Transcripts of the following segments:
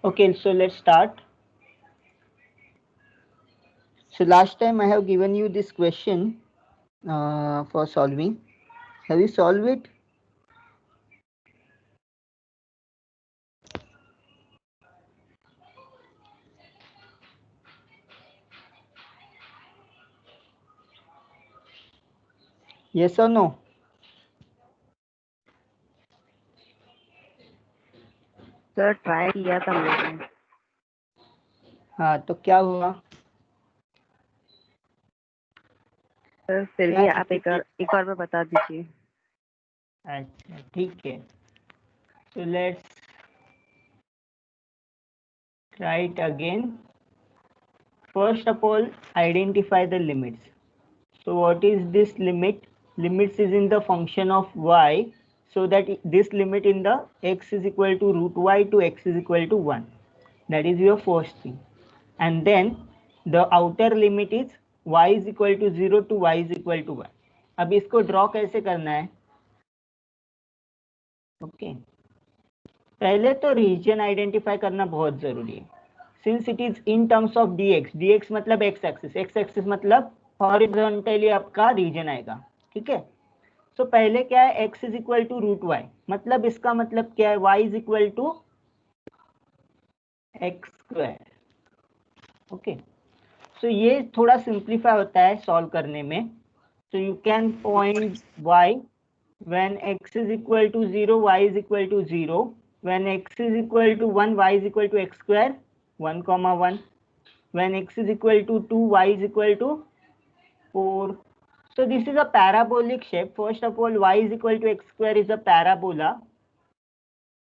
Okay, so let's start. So last time I have given you this question for solving. Have you solved it? Yes or no? Sir try किया था मैंने। हाँ, तो क्या हुआ? Sir फिर क्या भी आप एक और बार बता दीजिए। अच्छा, ठीक है. So let's try it again. First of all, identify the limits. So what is this limit? Limits is in the function of y, so that this limit in the x is equal to root y to x is equal to 1. That is your first thing. And then the outer limit is y is equal to 0 to y is equal to 1. अब इसको draw कैसे करना है? Okay, पहले तो reason identify करना बहुत जरूरी है. Since it is in terms of dx मतलब x एक्सिस मतलब हॉरिजॉन्टली आपका रीजन आएगा. ठीक है. सो पहले क्या है, x is equal to root y, मतलब इसका मतलब क्या है, y is equal to x square. Okay, so ये थोड़ा सिंप्लीफाई होता है सॉल्व करने में. So you can point y when x is equal to 0, y is equal to 0. When x is equal to 1, y is equal to x square, 1 comma 1. When x is equal to 2, y is equal to 4. So this is a parabolic shape. First of all, y is equal to x square is a parabola.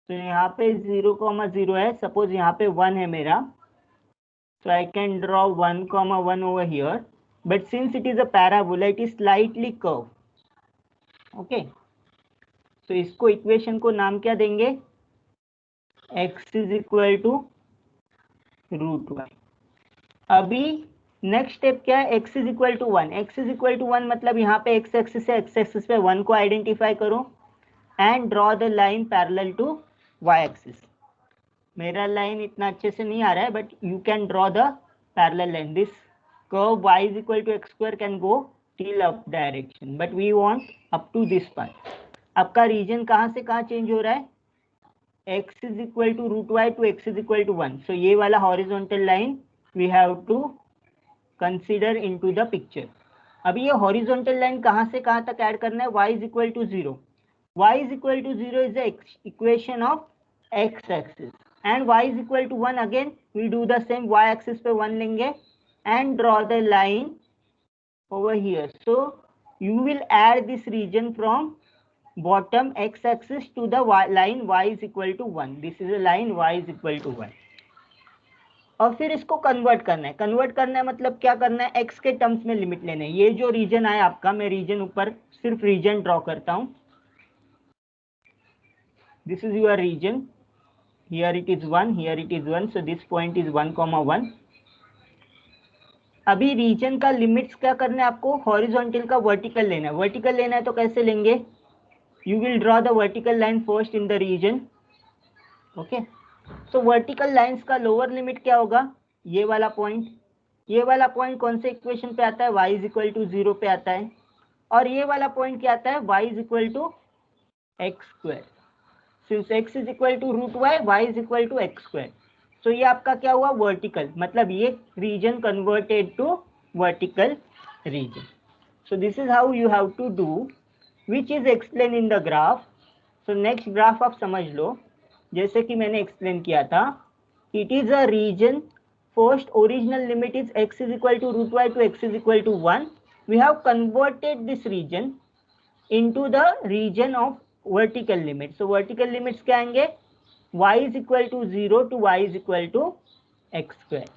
तो यहाँ पे 0,0 है, suppose यहाँ पे 1 है मेरा, so I can draw 1,1 over here, but since it is a parabola, it is slightly curved. Okay, so इसको equation को नाम क्या देंगे? x is equal to root y. अभी नेक्स्ट स्टेप क्या है, x is equal to 1. x is equal to 1 मतलब यहाँ पे x एक्सिस से x एक्सिस पे 1 को आइडेंटिफाई करो and draw the line parallel to y axis. मेरा लाइन इतना अच्छे से नहीं आ रहा है, but you can draw the parallel line. This curve y is equal to x square can go till up direction, but we want up to this part. आपका region कहाँ से कहाँ चेंज हो रहा है? x is equal to root y to x is equal to 1. So ये वाला horizontal line we have to consider into the picture. अभी ये हॉरिजॉन्टल लाइन कहाँ से कहाँ तक ऐड करना है? y is equal to 0. y is equal to 0 is the equation of x axis and y is equal to 1. Again we do the same, y axis पे 1 लेंगे and draw the line over here. So you will add this region from bottom x axis to the line y is equal to 1. This is a line y is equal to 1. और फिर इसको convert करना है. Convert करना है मतलब क्या करना है, x के टर्म्स में लिमिट लेने हैं. ये जो रीजन है आपका, मैं रीजन ऊपर सिर्फ रीजन ड्रॉ करता हूं. This is your region. Here it is 1, here it is 1, so this point is 1,1. अभी रीजन का लिमिट्स क्या करना है आपको? हॉरिजॉन्टल का वर्टिकल लेना है. वर्टिकल लेना है तो कैसे लेंगे? You will draw the vertical line first in the region. Okay, so vertical lines का लोअर लिमिट क्या होगा? ये वाला पॉइंट. ये वाला पॉइंट कौन से इक्वेशन पे आता है? y इज इक्वल टू 0 पे आता है. और ये वाला पॉइंट क्या आता है? y is equal to x square. Since x is equal to root y, y is equal to x square. So ये आपका क्या हुआ? वर्टिकल, मतलब ये region converted to vertical region. So this is how you have to do, which is explain in the graph. So next graph आप समझ लो. जैसे कि मैंने एक्सप्लेन किया था, it is a region. First original limit is x is equal to root y to x is equal to 1. We have converted this region into the region of vertical limit. So vertical limits क्या आएंगे? y is equal to 0 to y is equal to x square.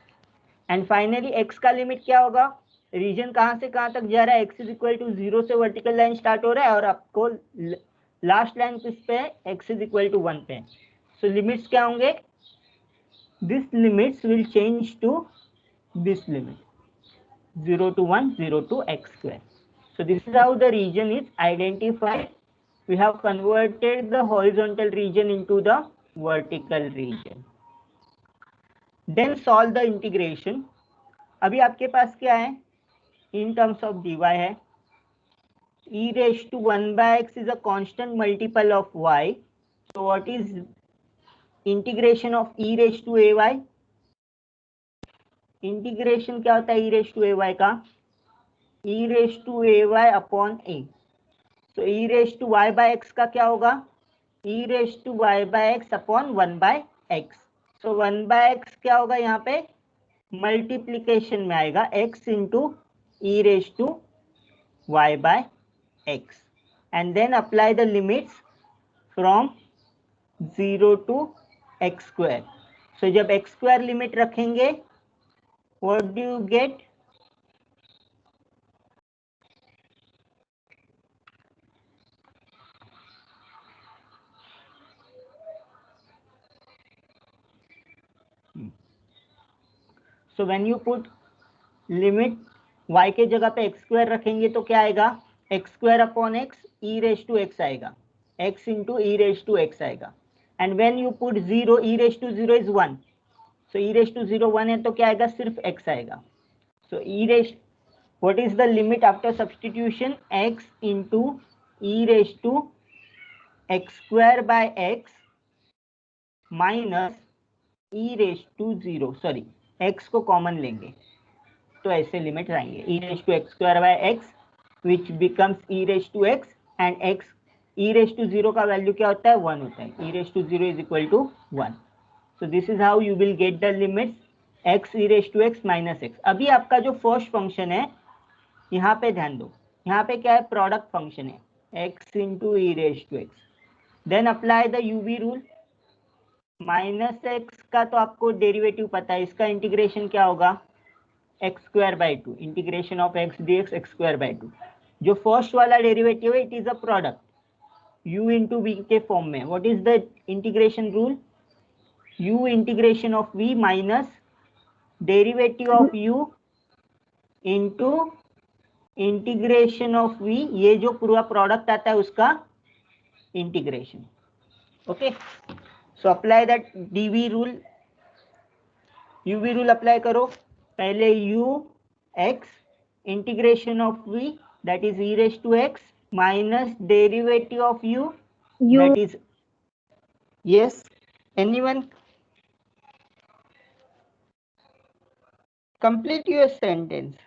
And finally x का limit क्या होगा? Reason कहाँ से कहाँ तक जा रहा है? x इज इक्वल टू 0 से वर्टिकल लाइन स्टार्ट हो रहा है और आपको लास्ट लाइन किस पे है? x इज इक्वल टू 1 पे. सो लिमिट्स क्या होंगे? This limits will change to this limit, 0 to 1, 0 to x square. So this is how the region is identified. We have converted the horizontal region into the vertical region. Then solve the integration. अभी आपके पास क्या है, in terms of dy है, e raised to 1/x is a constant multiple of y, so what is integration of e raised to ay? Integration क्या होता है e raised to ay का, e raised to ay upon a, so e raised to y by x का क्या होगा, e raised to y by x upon 1 by x, so 1 by x क्या होगा यहाँ पे मल्टीप्लीकेशन में आएगा x into e raised to y by x, and then apply the limits from 0 to x square. So जब x square limit रखेंगे, what do you get? So when you put limit y के जगह पे x square रखेंगे तो क्या आएगा, x square upon x e raised to x आएगा, x into e raised to x आएगा, and when you put 0 e raised to 0 is 1, so e raised to 0 1 है तो क्या आएगा, सिर्फ x आएगा, so e raised, what is the limit after substitution, x into e raised to x square by x minus e raised to 0, sorry x को common लेंगे तो ऐसे लिमिट आएंगे, e raised to x square by x which becomes e raised to x, and x e raised to 0 का value क्या होता है, 1 होता है, e raised to 0 is equal to 1. So this is how you will get the limits x e raised to x minus x. अभी आपका जो first function है, यहाँ पे ध्यान दो, यहाँ पे क्या है, प्रोडक्ट फंक्शन है x into e raised to x. Then apply the UV rule. Minus x का तो आपको डेरिवेटिव पता है, इसका इंटीग्रेशन क्या होगा, x square by 2, integration of x d x square by 2. जो फर्स्ट वाला डेरिवेटिव है it is a product u into v के फॉर्म में. What is the integration rule, u integration of v minus derivative of u into integration of v, ये जो पूरा product आता है उसका integration. Okay, so apply that dv rule, uv rule apply करो. पहले u x integration of v that is e raised to x minus derivative of u that is, yes, anyone complete your sentence.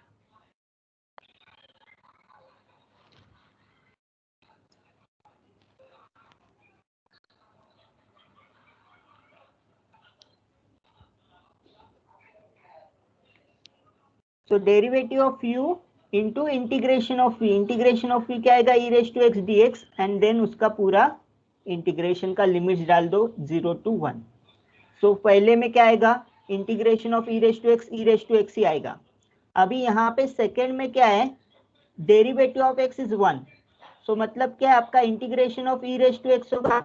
So derivative of u into integration of v, integration of v क्या आएगा, e raised to x dx, and then उसका पूरा integration का limits डाल दो 0 to 1. so पहले में क्या आएगा, integration of e raised to x ही आएगा. अभी यहाँ पे सेकेंड में क्या है, डेरिवेटिव ऑफ x इज 1, सो मतलब क्या है, आपका integration of e raised to x होगा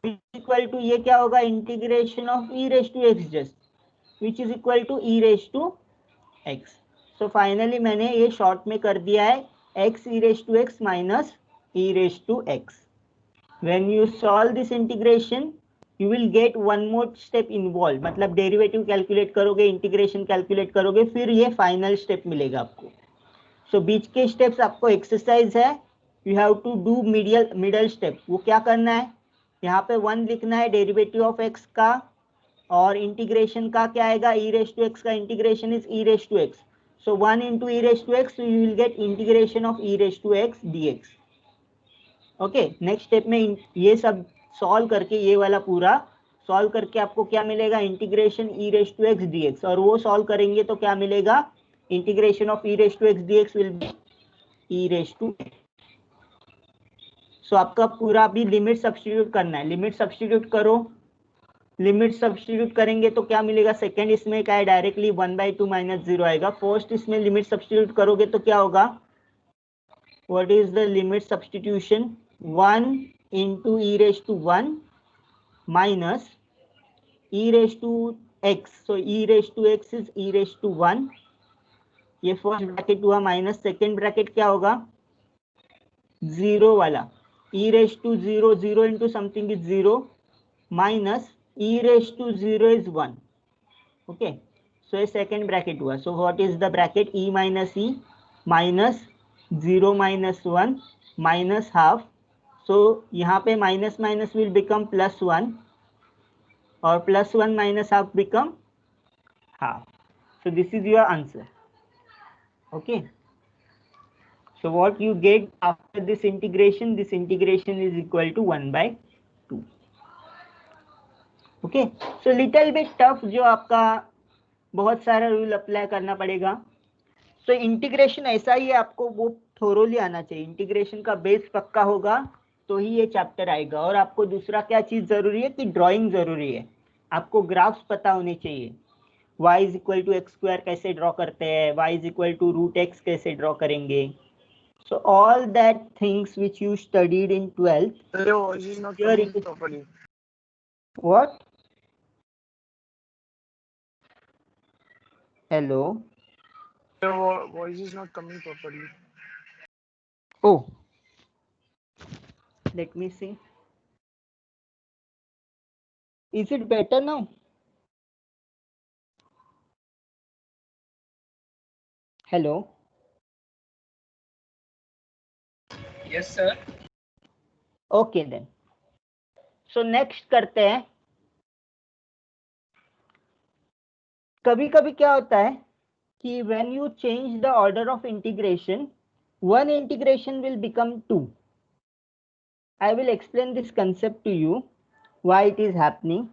इक्वल टू, ये क्या होगा, integration of e raised to x just which is equal to e raised to x. So finally मैंने ये शॉर्ट में कर दिया है x e raised to x minus e raised to x. when you solve this integration you will get one more step involved, मतलब derivative calculate करोगे, integration calculate करोगे, फिर ये फाइनल स्टेप मिलेगा आपको. सो बीच के स्टेप्स आपको एक्सरसाइज है, you have to do middle step. वो क्या करना है, यहाँ पे 1 लिखना है डेरिवेटिव ऑफ x का, और इंटीग्रेशन का क्या आएगा, e raised to x का integration is e raised to x, so 1 into e raised to x, so you will get integration of e raised to x dx. Okay, next step में ये सब solve करके, ये वाला पूरा solve करके आपको क्या मिलेगा, integration e raised to x dx, और वो सॉल्व करेंगे तो क्या मिलेगा, integration of e raised to x dx will be e raised to x. सो आपका पूरा अभी लिमिट सब्स्टिट्यूट करना है, लिमिट सब्स्टिट्यूट करो. लिमिट सब्स्टिट्यूट करेंगे तो क्या मिलेगा, सेकेंड इसमें क्या है, डायरेक्टली 1/2 माइनस 0 आएगा. फर्स्ट इसमें लिमिट सब्स्टिट्यूट करोगे तो क्या होगा, what is the limit substitution, 1 into e raised to 1 minus e raised to x, so e raised to x is e raised to 1, ये फर्स्ट ब्रैकेट हुआ, माइनस सेकेंड ब्रैकेट क्या होगा, 0 वाला, e raised to 0, 0 into something is 0 minus e raised to 0 is 1. Okay, so ये second bracket हुआ. So what is the bracket? e minus 0 minus 1 minus half. So यहाँ पे minus minus will become +1 और +1 minus half become half. So this is your answer. Okay. So what you get after this integration is equal to 1/2. Okay. So little bit tough, जो आपका बहुत सारा rule apply करना पड़ेगा. So integration ऐसा ही है, आपको वो थोरोली आना चाहिए. इंटीग्रेशन का बेस पक्का होगा तो ही ये चैप्टर आएगा. और आपको दूसरा क्या चीज जरूरी है कि ड्राइंग जरूरी है. आपको ग्राफ्स पता होने चाहिए. y is equal to x square कैसे ड्रॉ करते हैं, y is equal to √x कैसे ड्रॉ करेंगे. So all that things which you studied in 12th. What? Hello. Your voice is not coming properly. Oh, let me see. Is it better now? Hello. Yes, sir. Okay then. So next करते हैं. कभी कभी क्या होता है कि when you change the order of integration, one integration will become two. I will explain this concept to you, why it is happening.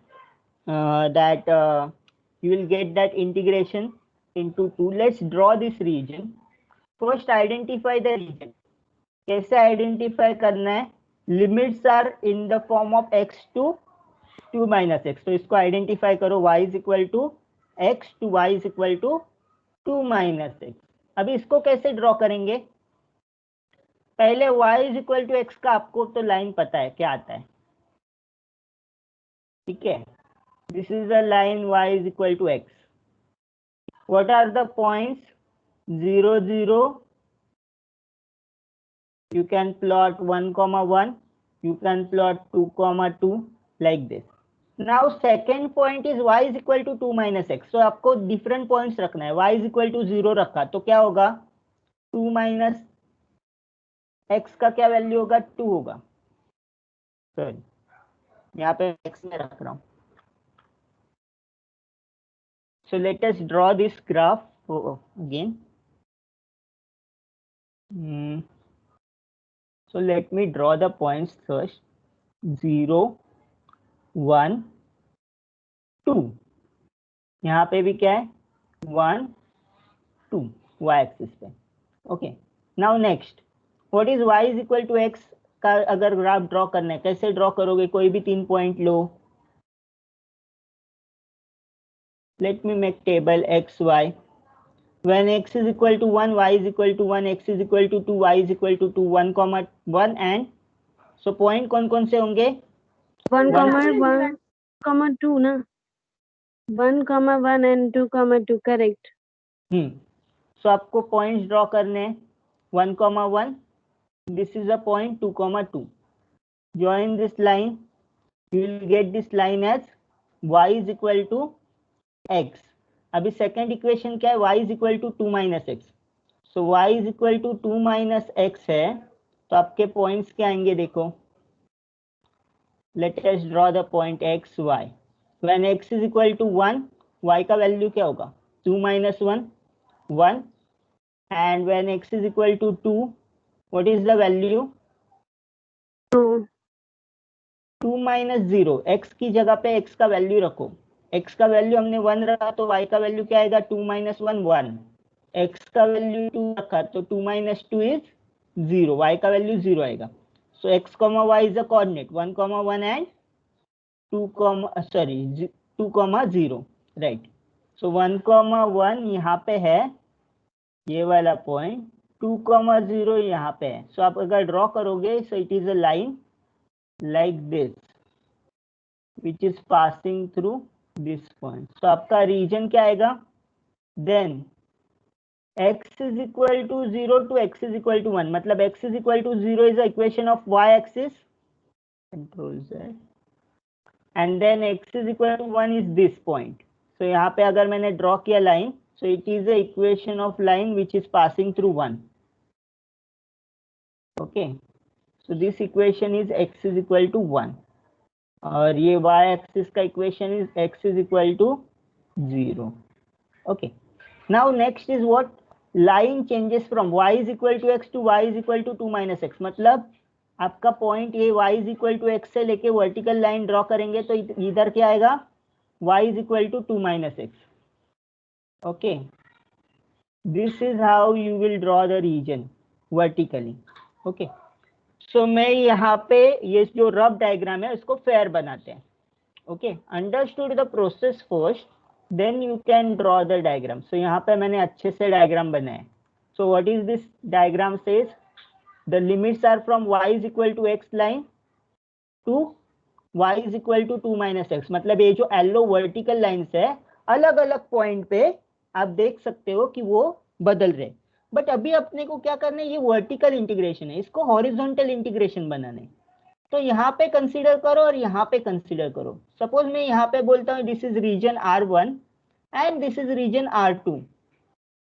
That you will get that integration into two. Let's draw this region. First identify the region. कैसे identify करना है? Limits are in the form of x to 2 minus x. तो इसको identify करो, y is equal to x to y is equal to 2 minus x. अभी इसको कैसे draw करेंगे? पहले y is equal to x का आपको तो लाइन पता है क्या आता है, ठीक है. This is the line y is equal to x. What are the points? 0, 0. You can plot 1, 1. You can plot 2, 2 like this. Now second point is y is equal to 2 minus x. So आपको different points रखना है. y is equal to 0 रखा तो क्या होगा? 2 minus x का क्या value होगा? 2 होगा. सॉरी, यहाँ पे x में रख रहा हूँ. So let us draw this graph again. So let me draw the points first. 0, 1, 2. यहाँ पे भी क्या है? 1, 2 y एक्सिस पे. Okay. Now next, what is y is equal to x का अगर ग्राफ ड्रॉ करना है, कैसे ड्रॉ करोगे? कोई भी 3 point low. Let me make table x y. When x is equal to 1, y is equal to 1, x is equal to 2, y is equal to 2, 1, 1 and so point कौन कौन से होंगे? 1, 1, 2 ना. 1, 1 and 2, 2 correct. So आपको points draw करने हैं. 1, 1. This is a point 2, 2. Join this line. You will get this line as y is equal to x. अभी second equation क्या है? y is equal to 2 minus x. So y is equal to 2 minus x है, तो आपके points क्या आएंगे? देखो, let us draw the point x, y. When x is equal to 1, y का वैल्यू क्या होगा? 2 minus 1, 1. And when x is equal to 2, what is the value? 2. 2 minus 0. x की जगह पे x का वैल्यू रखो. x का वैल्यू हमने 1 रखा तो y का वैल्यू क्या आएगा? 2 minus 1, 1. x का वैल्यू 2 रखा तो 2 minus 2 is 0. y का वैल्यू 0 आएगा. So x, y is a coordinate 1, 1 and 2, 0. Right. So 1, 1 यहाँ पे है, ये वाला पॉइंट. 2, 0 यहाँ पे है. So आप अगर ड्रॉ करोगे, so it is a line like this which is passing through this point. So आपका रीजन क्या आएगा? Then x is equal to 0 to x is equal to 1. मतलब x is equal to 0 is the equation of y axis. Control Z. And then x is equal to 1 is this point. सो यहाँ पे अगर मैंने draw किया line, so it is the equation of line which is passing through 1. Okay, so this equation is x is equal to 1 और ये y axis का equation is x is equal to 0. Okay, now next is what, line changes from y is equal to x to y is equal to 2 minus x. मतलब आपका point ये y is equal to x से लेके vertical line draw करेंगे तो इधर क्या आएगा, y is equal to 2 minus x. Okay, this is how you will draw the region vertically. Okay, so मैं यहाँ पे ये जो रफ डायग्राम है उसको फेयर बनाते हैं. Okay, understood the process first, then you can draw the diagram. So यहाँ पे मैंने अच्छे से डायग्राम बनाए. So what is this diagram says, the limits are from y is equal to x line to y is equal to 2 minus x. मतलब ये जो yellow vertical lines है अलग अलग पॉइंट पे आप देख सकते हो कि वो बदल रहे. बट अभी अपने को क्या करना है, ये वर्टिकल इंटीग्रेशन है, इसको हॉरिजॉन्टल इंटीग्रेशन बनाना है. तो यहाँ पे कंसीडर करो और यहाँ पे कंसीडर करो. सपोज मैं यहाँ पे बोलता हूँ this is region R1 and this is region R2.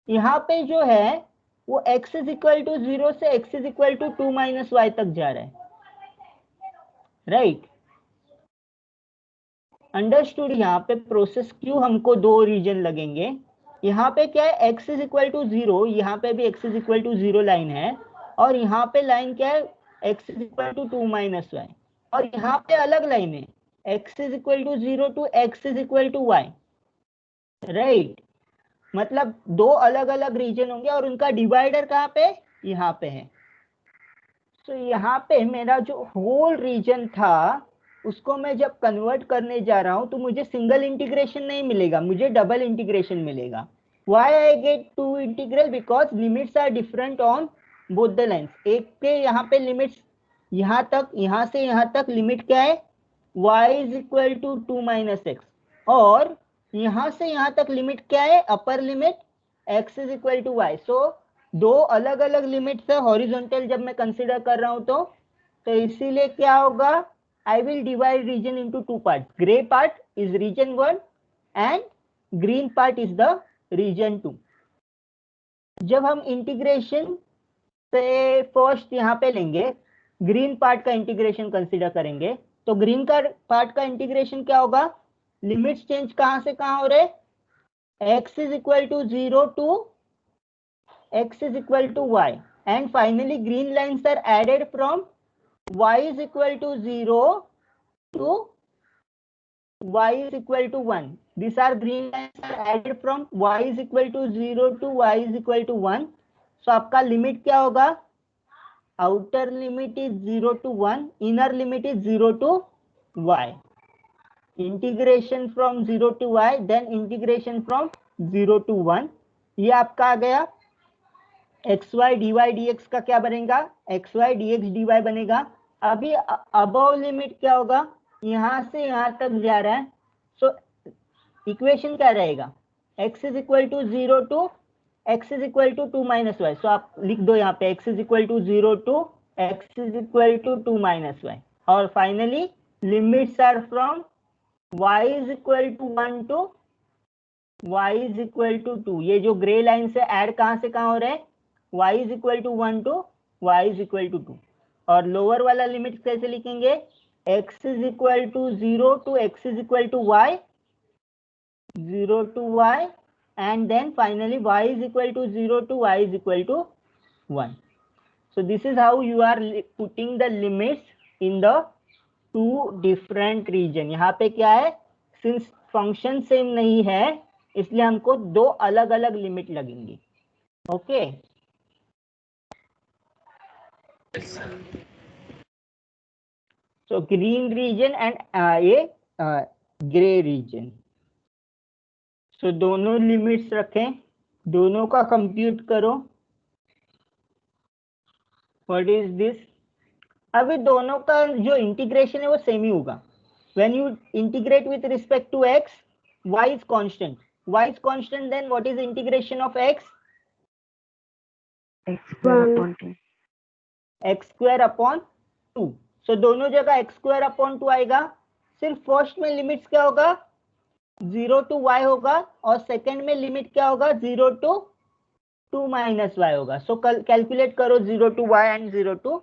यहाँ पे जो है वो x इज इक्वल टू 0 से x is equal to 2 minus y तक जा रहा है. Right, understood. यहाँ पे प्रोसेस क्यों हमको दो रीजन लगेंगे, यहाँ पे क्या है x इज इक्वल टू 0, यहाँ पे भी x is equal to 0 line है और यहाँ पे लाइन क्या है x is equal to 2 minus y और यहाँ पे अलग लाइन है x is equal to 0 to x is equal to y. Right, मतलब दो अलग अलग रीजन होंगे और उनका डिवाइडर कहाँ पे, यहाँ पे है. तो यहाँ पे मेरा जो होल रीजन था उसको मैं जब कन्वर्ट करने जा रहा हूँ तो मुझे सिंगल इंटीग्रेशन नहीं मिलेगा, मुझे डबल इंटीग्रेशन मिलेगा. Why I get two integral? Because limits are different on both the lines. एक के यहाँ पे लिमिट्स यहाँ तक, यहाँ से यहाँ तक लिमिट क्या है, y is equal to 2 minus x और यहाँ से यहाँ तक लिमिट क्या है, upper limit x is equal to y. So दो अलग अलग लिमिट्स है हॉरिजॉन्टल जब मैं कंसीडर कर रहा हूँ तो इसीलिए क्या होगा, I will divide region into two parts. Gray part is region 1 and green part is the region 2. जब हम इंटीग्रेशन से फर्स्ट यहाँ पे लेंगे, ग्रीन पार्ट का इंटीग्रेशन कंसीडर करेंगे तो ग्रीन का पार्ट का इंटीग्रेशन क्या होगा, लिमिट्स चेंज कहाँ से कहाँ हो रहे, x is equal to 0 to x is equal to y and finally green lines are added from y is equal to 0 to y is equal to 1. These are green lines are added from y is equal to 0 to y is equal to 1. So आपका limit क्या होगा, outer limit is 0 to 1, inner limit is 0 to y. Integration from 0 to y, then integration from 0 to 1. ये आपका आ गया. xy dy dx का क्या बनेगा, xy dx dy बनेगा. अभी अबव लिमिट क्या होगा, यहाँ से यहाँ तक जा रहा है. सो इक्वेशन क्या रहेगा, x is equal to 0 to x is equal to 2 minus y. So आप लिख दो यहाँ पे x is equal to 0 to x is equal to 2 minus y और finally limits are from y is equal to 1 to y is equal to 2. ये जो grey line से add कहाँ से कहाँ हो रहे हैं, y is equal to 1 to y is equal to 2. और लोअर वाला लिमिट कैसे लिखेंगे, x is equal to 0 to x is equal to y, 0 to y and then finally y is equal to 0 to y is equal to 1. So this is how you are putting the limits in the two different region. यहाँ पे क्या है, since function same नहीं है इसलिए हमको दो अलग अलग लिमिट लगेंगी. Okay, so green region and ये ग्रे रीजन. सो दोनों लिमिट्स रखें, दोनों का कंप्यूट करो. व्हाट इज दिस, अभी दोनों का जो इंटीग्रेशन है वो सेम ही होगा. When you integrate with respect to x, y is constant, y is constant, then what is integration of x, x square upon 2. So दोनों जगह x स्क्वायर अपॉन 2 आएगा. सिर्फ फर्स्ट में लिमिट्स क्या होगा, 0 to y होगा और सेकंड में लिमिट क्या होगा 0 to 2 minus y होगा. सो कैलकुलेट करो 0 to y and 0 to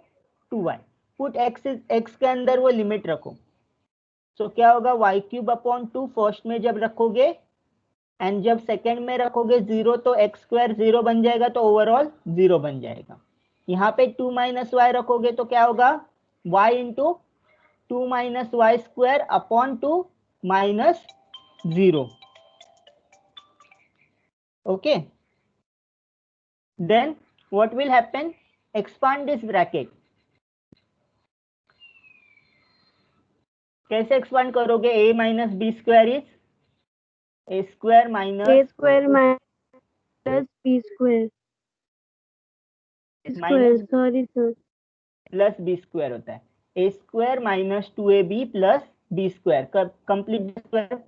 2y. Put x के अंदर वो लिमिट रखो. सो क्या होगा y क्यूब अपॉन 2 फर्स्ट में जब रखोगे एंड जब सेकंड में रखोगे 0 तो x स्क्वायर 0 बन जाएगा, तो ओवरऑल 0 बन जाएगा. यहाँ पे 2 माइनस y रखोगे तो क्या होगा y into 2 minus y square upon 2 minus 0. Okay, then what will happen? Expand this bracket. कैसे एक्सपांड करोगे? a minus b square is a square minus a square minus b square. Square, sorry sir. Plus b square होता है. a square माइनस 2ab plus b square. Complete square.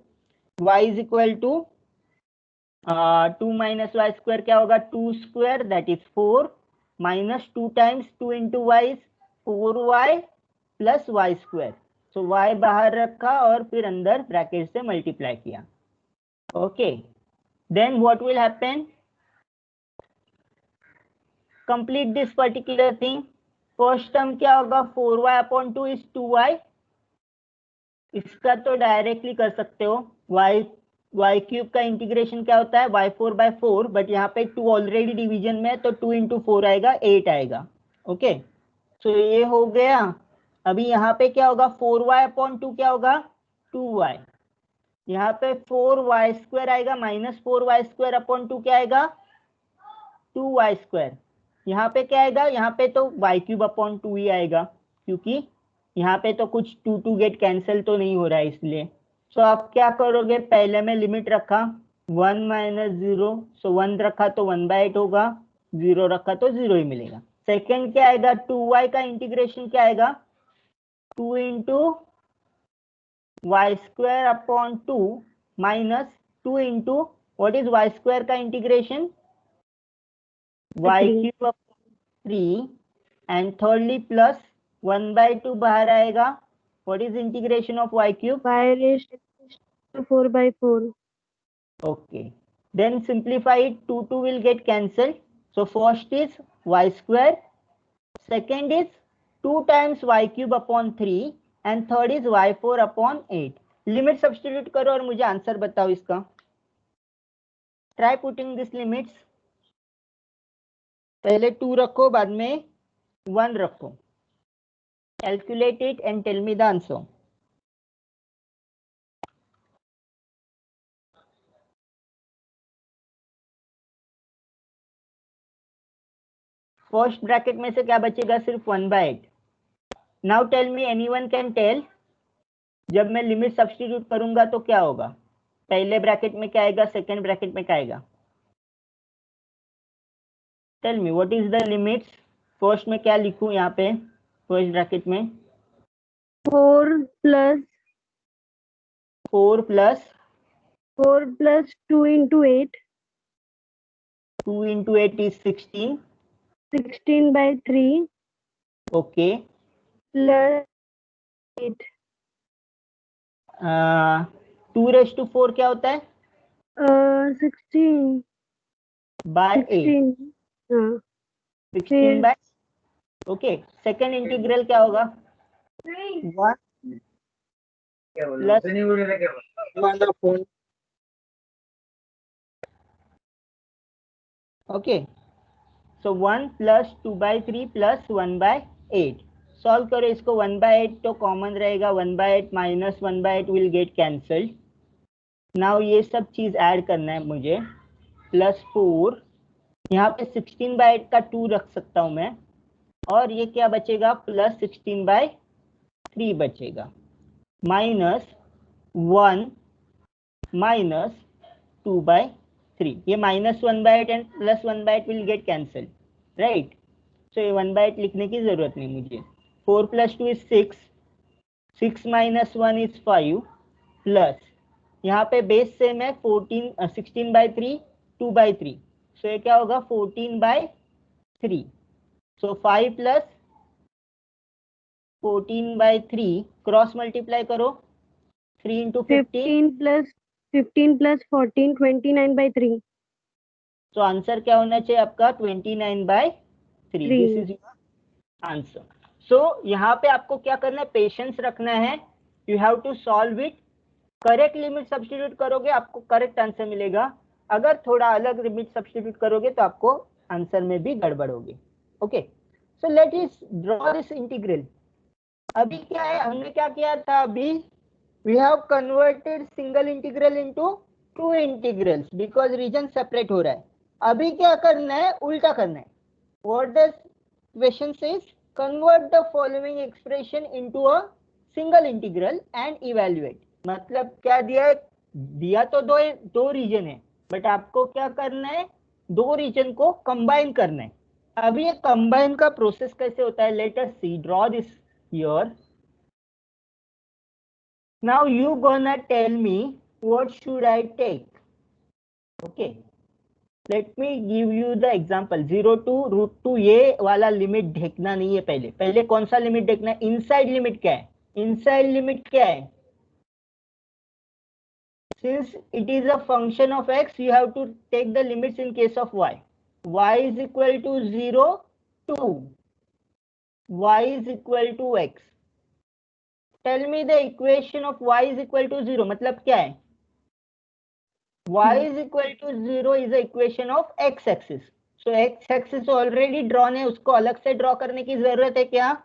y is equal to 2 minus y square क्या होगा 2 square that is 4 minus 2 times 2 into y 4y plus y square. So y बाहर रखा और फिर अंदर ब्रैकेट से मल्टीप्लाई किया. Okay, then what will happen? Complete this particular thing. First term क्या होगा 4y अपॉन 2 इज 2y. इसका तो डायरेक्टली कर सकते हो. y क्यूब का इंटीग्रेशन क्या होता है y4/4, बट यहाँ पे 2 ऑलरेडी डिवीजन में है तो 2 इंटू 4 आएगा 8 आएगा. ओके, सो ये हो गया. अभी यहाँ पे क्या होगा 4y अपॉन 2 क्या होगा 2y. यहाँ पे 4y स्क्वायर आएगा माइनस 4y स्क्वायर अपॉन 2 क्या आएगा 2y स्क्वायर. यहाँ पे क्या आएगा? यहाँ पे तो y क्यूब अपॉन 2 ही आएगा, क्योंकि यहाँ पे तो कुछ 2 गेट कैंसिल तो नहीं हो रहा है इसलिए. सो आप क्या करोगे? पहले में लिमिट रखा 1 माइनस 0, सो 1 रखा तो 1/8 होगा, 0 रखा तो 0 ही मिलेगा. सेकेंड क्या आएगा 2y का इंटीग्रेशन क्या आएगा 2 into y square upon 2 minus 2 into what is y square का integration y cube upon 3 and thirdly plus 1/2 बाहर आएगा. What is integration of y cube y raised to 4/4. Okay, then simplify it. 2 will get cancelled. So first is y square, second is 2 times y cube upon 3 and third is y4 upon 8. Limit substitute करो और मुझे answer बताओ इसका. Try putting this limits. पहले 2 रखो, बाद में 1 रखो. Calculate it and tell me the answer. First bracket में से क्या बचेगा? सिर्फ 1/8. Now tell me, anyone can tell, जब मैं लिमिट सब्स्टिट्यूट करूंगा तो क्या होगा? पहले ब्रैकेट में क्या आएगा, सेकेंड ब्रैकेट में क्या आएगा? Tell me what is the limits. First में क्या लिखूं? यहाँ पे फर्स्ट ब्रैकेट में 4 plus 4 plus 2 into 8. 2 into 8 is 16. 16/3 okay, plus 8. 2⁴ क्या होता है? 16. बाय 8. 16. हाँ. 16 बाय. ओके, सेकेंड इंटीग्रल क्या होगा? 1 प्लस ओके, सो 1 प्लस 2/3 प्लस 1/8. सॉल्व करो इसको. 1/8 तो कॉमन रहेगा, 1/8 minus 1/8 will get cancelled. Now ये सब चीज ऐड करना है मुझे. प्लस 4, यहाँ पे 16/8 का 2 रख सकता हूँ मैं, और ये क्या बचेगा प्लस 16/3 बचेगा, माइनस 1 माइनस 2/3. ये minus 1/8 and plus 1/8 will get cancel, right. So ये 1/8 लिखने की जरूरत नहीं मुझे. 4 + 2 इज 6. 6 - 1 इज 5 प्लस यहाँ पे बेस सेम है 16/3 2/3. सो ये क्या होगा 14/3. सो 5 प्लस 14/3 क्रॉस मल्टीप्लाई करो. 3 × 15 15 plus 15 plus 14, 29/3. तो आंसर क्या होना चाहिए आपका 29/3. This is your answer. So यहाँ पे आपको क्या करना है, पेशेंस रखना है. You have to solve it. Correct limit substitute करोगे आपको करेक्ट आंसर मिलेगा. अगर थोड़ा अलग लिमिट सब्स्टिट्यूट करोगे तो आपको आंसर में भी गड़बड़ होगी. Okay, so let us draw this integral. अभी क्या है, हमने क्या किया था अभी, we have converted single integral into two integrals because region separate हो रहा है. अभी क्या करना है, उल्टा करना है. What does question says, convert the following expression into a single integral and evaluate. मतलब क्या दिया है, दिया तो दो रीजन है, बट आपको क्या करना है, दो रीजन को कंबाइन करना है. अभी ये कंबाइन का प्रोसेस कैसे होता है, let us see. Draw this here. Now you gonna tell me what should I take. Okay, let me give you the example. 0 to √2 ये वाला लिमिट देखना नहीं है. पहले कौन सा लिमिट देखना है, इनसाइड लिमिट क्या है. इनसाइड लिमिट क्या है, since it is a function of x you have to take the limits in case of y. Y is equal to 0 to y is equal to x. Tell me the equation of y is equal to 0. मतलब क्या है, y is equal to 0 is the equation of x axis. So x axis already drawn है, उसको अलग से draw करने की जरूरत है क्या,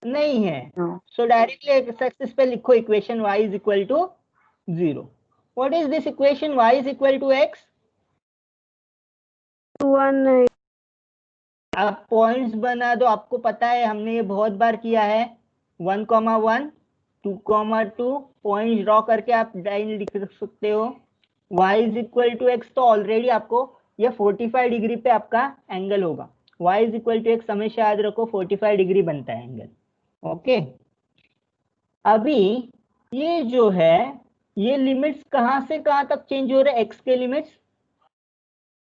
नहीं है. So directly x axis पे लिखो equation y is equal to 0. What is this equation, y is equal to x? 1. आप पॉइंट्स बना दो. आपको पता है हमने ये बहुत बार किया है. 1,1 2,2 पॉइंट ड्रॉ करके आप लाइन लिख सकते हो. y is equal to x, तो ऑलरेडी आपको ये 45 डिग्री पे आपका एंगल होगा. y is equal to x हमेशा याद रखो, 45 डिग्री बनता है एंगल. ओके, अभी ये जो है, ये लिमिट्स कहां से कहां तक चेंज हो रहे हैं, x के limits.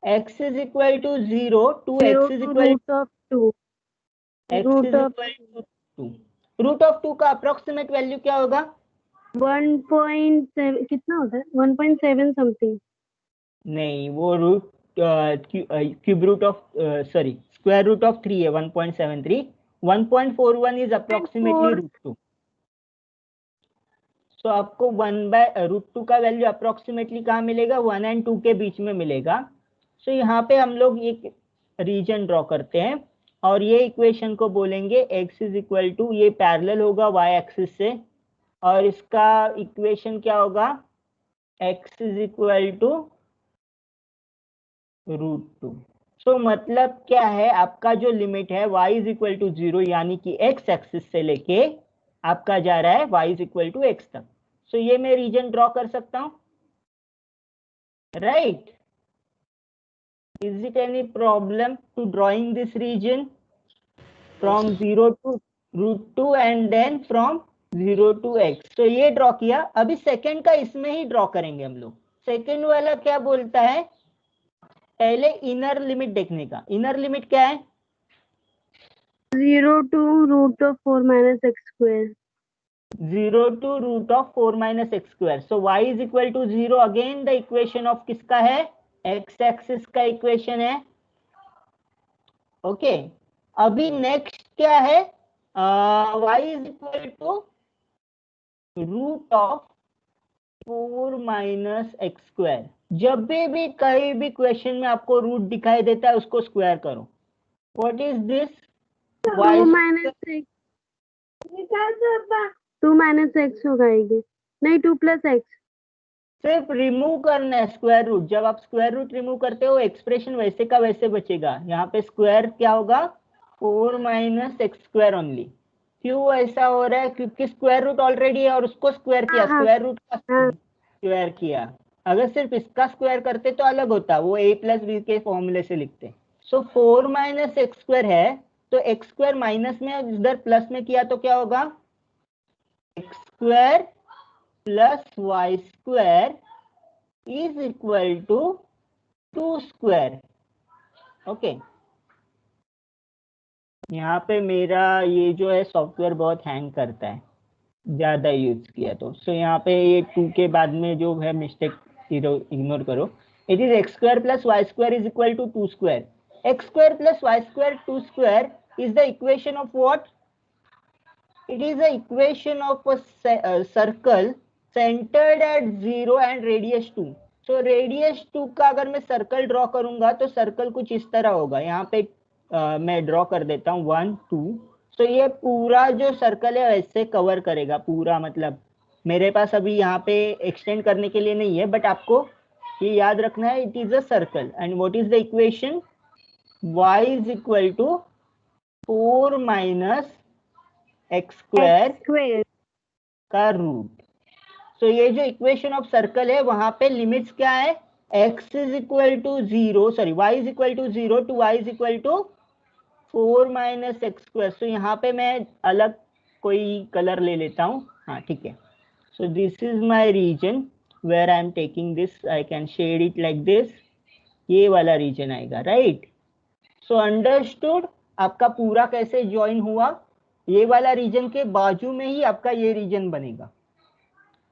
x is equal to 0 to x is equal root of 2. x is equal to 2. Root of 2 का अप्रोक्सीमेट वैल्यू क्या होगा, 1.7 कितना होता है, 1.7 समथिंग. नहीं वो root cube root of sorry square root of 3 है. 1.73. 1.41 इज अप्रोक्सीमेटली रूट 2. सो आपको 1/√2 का वैल्यू अप्रोक्सीमेटली कहाँ मिलेगा, 1 और 2 के बीच में मिलेगा. सो यहाँ पे हम लोग एक रीजन ड्रॉ करते हैं और ये इक्वेशन को बोलेंगे x इज इक्वल टू, ये पैरेलल होगा y एक्सिस से, और इसका इक्वेशन क्या होगा, x इज इक्वल टू √2. सो मतलब क्या है, आपका जो लिमिट है y इज इक्वल टू 0 यानी कि x एक्सिस से लेके आपका जा रहा है y is equal to x तक. सो ये मैं रीजन ड्रॉ कर सकता हूं, right. Is it any problem to drawing this region from 0 to √2 and then from 0 to x. तो ये ड्रॉ किया. अभी सेकंड का इसमें ही ड्रॉ करेंगे हम लोग. सेकंड वाला क्या बोलता है, पहले इनर लिमिट देखने का. इनर लिमिट क्या है, 0 to root of 4 minus x square. 0 to root of 4 minus x square. So y is equal to 0. Again the equation of किसका है, x axis का इक्वेशन है. ओके, अभी नेक्स्ट क्या है, y is equal to root of 4 minus x square. जब भी कहीं भी क्वेश्चन में आपको रूट दिखाई देता है उसको स्क्वायर करो. What is this, 2 minus x. 2 minus x होगा ये, नहीं 2 plus x. सिर्फ रिमूव करना है स्क्वायर रूट. जब आप स्क्वायर रूट रिमूव करते हो एक्सप्रेशन वैसे का वैसे बचेगा. यहाँ पे स्क्वायर क्या होगा, 4 माइनस एक्स स्क्वायर ओनली. क्यों ऐसा हो रहा है, क्योंकि स्क्वायर रूट ऑलरेडी है और उसको स्क्वायर किया. स्क्वायर रूट का स्क्वायर किया. अगर सिर्फ इसका स्क्वायर करते तो अलग होता, वो a प्लस बी के फॉर्मूले से लिखते. सो 4 माइनस एक्स स्क्वायर है, तो एक्स स्क्वायर माइनस में इधर प्लस में किया तो क्या होगा, x square plus y square is equal to 2 square. Okay, यहाँ पे मेरा ये जो है सॉफ्टवेयर बहुत हैंग करता है. ज्यादा यूज किया तो सो यहाँ पे ये 2 के बाद में जो है मिस्टेक इग्नोर करो. It is x square plus y square is equal to 2 square. X square plus y square 2 square is the equation of what? It is the equation of a circle centered at 0 and radius 2. So radius 2 का अगर मैं circle draw करूंगा तो circle कुछ इस तरह होगा. यहाँ पे मैं ड्रॉ कर देता हूँ 1 2. तो ये पूरा जो सर्कल है वैसे कवर करेगा पूरा. मतलब मेरे पास अभी यहाँ पे एक्सटेंड करने के लिए नहीं है, बट आपको ये याद रखना है. It is a circle and what is the equation? y is equal to 4 minus x square का रूट. सो ये जो इक्वेशन ऑफ सर्कल है वहां पे लिमिट्स क्या है? x is equal to 0, sorry y is equal to 0 to y is equal to 4 minus x square. So यहाँ पे मैं अलग कोई कलर ले लेता हूँ. हाँ ठीक है. So this is my region where I am taking this. I can shade it like this. ये वाला रीजन आएगा, राइट? So understood. आपका पूरा कैसे ज्वाइन हुआ? ये वाला रीजन के बाजू में ही आपका ये रीजन बनेगा.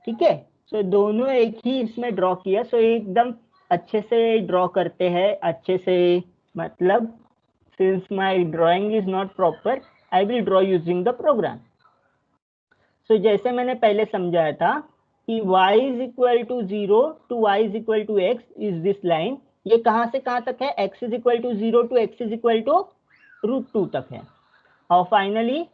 ठीक है. सो दोनों एक ही इसमें ड्रॉ किया. सो एकदम अच्छे से ड्रॉ करते हैं, अच्छे से. मतलब since my drawing is not proper, I will draw using the program. So जैसे मैंने पहले समझाया था कि y is equal to 0 to y is equal to x is this line. ये कहाँ से कहाँ तक है? x is equal to 0 to x is equal to √2 तक है. और फाइनली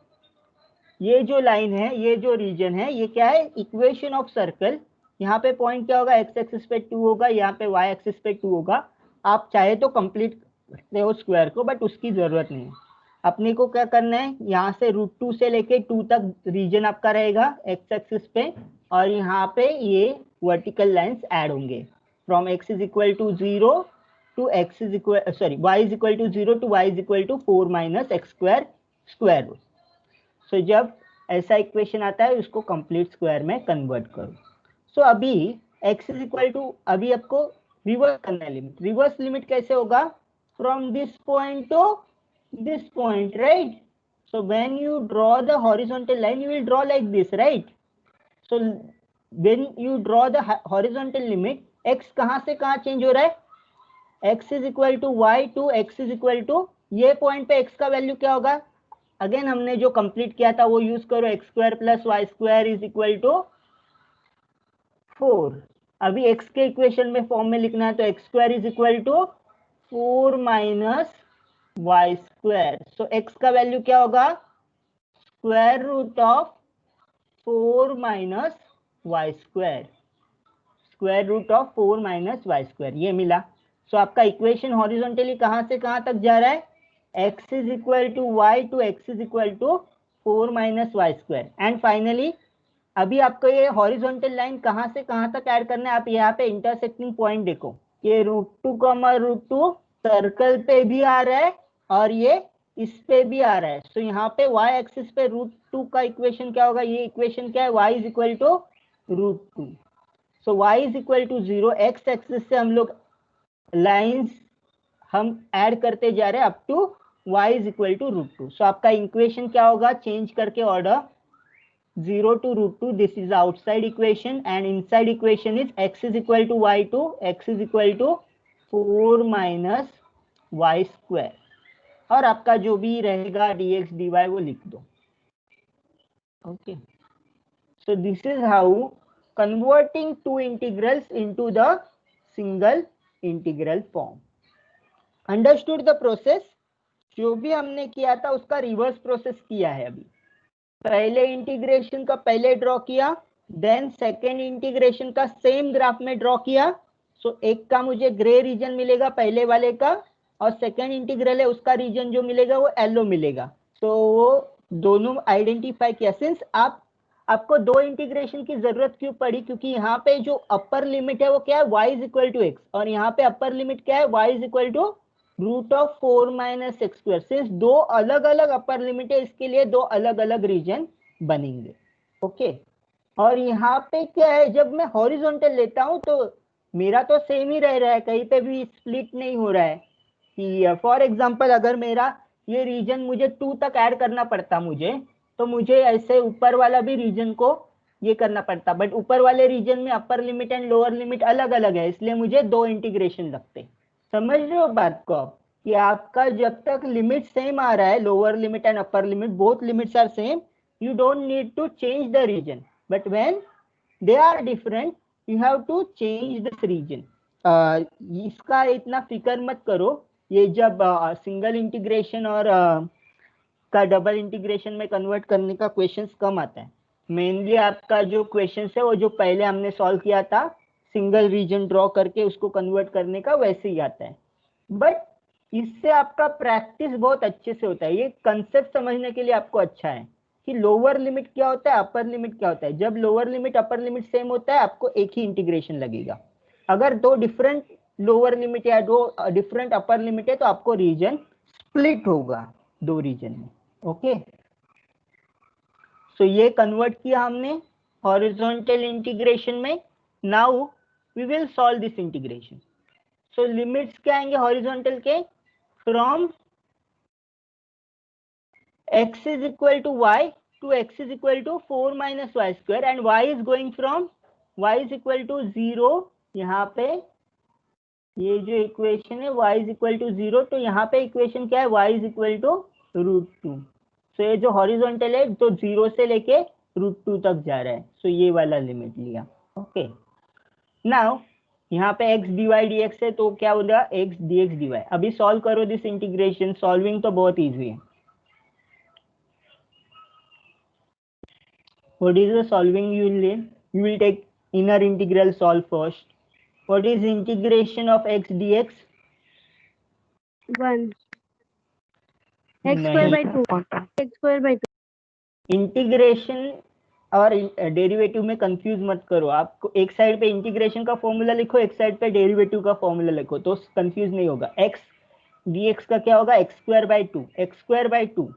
ये जो लाइन है, ये जो रीजन है, ये क्या है? Equation of circle. यहाँ पे पॉइंट क्या होगा? x एक्सिस पे 2 होगा, यहाँ पे y एक्सिस पे 2 होगा. आप चाहे तो कंप्लीट करते हो स्क्वायर को, बट उसकी जरूरत नहीं है. अपने को क्या करना है? यहाँ से √2 से लेके 2 तक रीजन आपका रहेगा x एक्सिस पे, और यहाँ पे ये वर्टिकल लाइंस ऐड होंगे from x is equal to 0 to x is equal, sorry, y is equal to 0 to y is equal to 4 minus x square square root. So जब ऐसा इक्वेशन आता है उसको कंप्लीट स्क्वायर में convert करो. सो अभी x is equal to, अभी आपको रिवर्स करना है लिमिट. रिवर्स लिमिट कैसे होगा? From this point two this point, right? So when you draw the horizontal line, you will draw like this, right? So when you draw the horizontal limit, x कहाँ से कहाँ change हो रहा है? x is equal to y to x is equal to, ये point पे x का value क्या होगा? अगेन हमने जो कंप्लीट किया था वो यूज करो. X square plus y square is equal to 4. अभी x के इक्वेशन में फॉर्म में लिखना है तो x square is equal to 4 minus y square. So x का वैल्यू क्या होगा? Square root of 4 minus y square. Square root of 4 minus y square ये मिला. सो आपका इक्वेशन हॉरिजॉन्टली कहाँ से कहाँ तक जा रहा है? x is equal to y to x is equal to 4 minus y square. And finally अभी आपको ये हॉरिजॉन्टल लाइन कहाँ से कहाँ तक ऐड करना है? आप यहाँ पे इंटरसेक्टिंग पॉइंट देखो. ये √2, √2 सर्कल पे भी आ रहा है और ये इस पे भी आ रहा है. सो यहाँ पे y एक्सिस पे √2 का इक्वेशन क्या होगा? ये इक्वेशन क्या है? y is equal to √2. So y is equal to 0. x axis से हम लोग लाइंस हम ऐड करते जा रहे हैं up to y is equal to √2. So आपका इक्वेशन क्या होगा? चेंज करके order 0 to √2. This is outside equation and inside equation is x is equal to y to x is equal to 4 minus y square. और आपका जो भी रहेगा dx dy वो लिख दो. Okay. So this is how converting two integrals into the single integral form. Understood the process? जो भी हमने किया था उसका रिवर्स प्रोसेस किया है. अभी पहले इंटीग्रेशन का पहले ड्रॉ किया, देन सेकेंड इंटीग्रेशन का सेम ग्राफ में ड्रॉ किया. सो एक का मुझे ग्रे रीजन मिलेगा पहले वाले का, और सेकेंड इंटीग्रल है उसका रीजन जो मिलेगा वो येलो मिलेगा. सो वो दोनों आइडेंटिफाई किया. सिंस आपको दो इंटीग्रेशन की जरूरत क्यों पड़ी? क्योंकि यहाँ पे जो अपर लिमिट है वो क्या है? y is equal to x, और यहाँ पे अपर लिमिट क्या है? y is equal to √4 minus x square. Since दो अलग अलग अपर लिमिट है, इसके लिए दो अलग अलग रीजन बनेंगे. ओके. और यहाँ पे क्या है? जब मैं हॉरिजॉन्टल लेता हूँ तो मेरा तो सेम ही रह रहा है, कहीं पे भी स्प्लिट नहीं हो रहा है. कि फॉर एग्जांपल अगर मेरा ये रीजन मुझे 2 तक ऐड करना पड़ता मुझे, तो मुझे ऐसे ऊपर वाला भी रीजन को ये करना पड़ता, बट ऊपर वाले रीजन में upper limit and lower limit अलग अलग है, इसलिए मुझे 2 इंटीग्रेशन लगते। समझ रहे हो बात को आप, कि आपका जब तक लिमिट सेम आ रहा है, lower limit and upper limit both limits are same, you don't need to change the region, but when they are different you have to change this region. इसका इतना फिक्र मत करो, ये जब सिंगल इंटीग्रेशन और का डबल इंटीग्रेशन में कन्वर्ट करने का क्वेश्चंस कम आता है। मेनली आपका जो क्वेश्चंस है वो जो पहले हमने सॉल्व किया था सिंगल रीजन ड्रॉ करके उसको कन्वर्ट करने का, वैसे ही आता है। बट इससे आपका प्रैक्टिस बहुत अच्छे से होता है, ये कंसेप्ट समझने के लिए आपको अच्छा है कि लोअर लिमिट क्या होता है, अपर लिमिट क्या होता है। जब lower limit upper limit same होता है आपको एक ही इंटीग्रेशन लगेगा, अगर दो डिफरेंट लोअर लिमिट या दो डिफरेंट अपर लिमिट है तो आपको रीजन स्प्लिट होगा 2 रीजन में। ओके, सो ये कन्वर्ट किया हमने हॉरिजॉन्टल इंटीग्रेशन में। Now we will solve this integration. So limits क्या आएंगे हॉरिजॉन्टल के, from x is equal to y to x is equal to 4 minus y square and y is going from y is equal to 0। यहाँ पे ये जो equation है y is equal to 0, तो यहाँ पे इक्वेशन क्या है, y is equal to √2। सो ये जो हॉरिजॉन्टल है तो 0 से लेके √2 तक जा रहा है, सो ये वाला लिमिट लिया। ओके, नाउ यहाँ पे x dy dx है तो क्या होगा, x dx dy। अभी सॉल्व करो दिस इंटीग्रेशन, सॉल्विंग तो बहुत ईजी है। What is the solving you will learn? You will take inner integral solve first. What is integration of x dx? 1 x square by 2 x square by 2। Integration और derivative में confuse मत करो। आपको एक side पे integration का formula लिखो, एक साइड पे डेरिवेटिव का फॉर्मूला लिखो, तो कंफ्यूज नहीं होगा। x dx का क्या होगा, x square by 2। x square by 2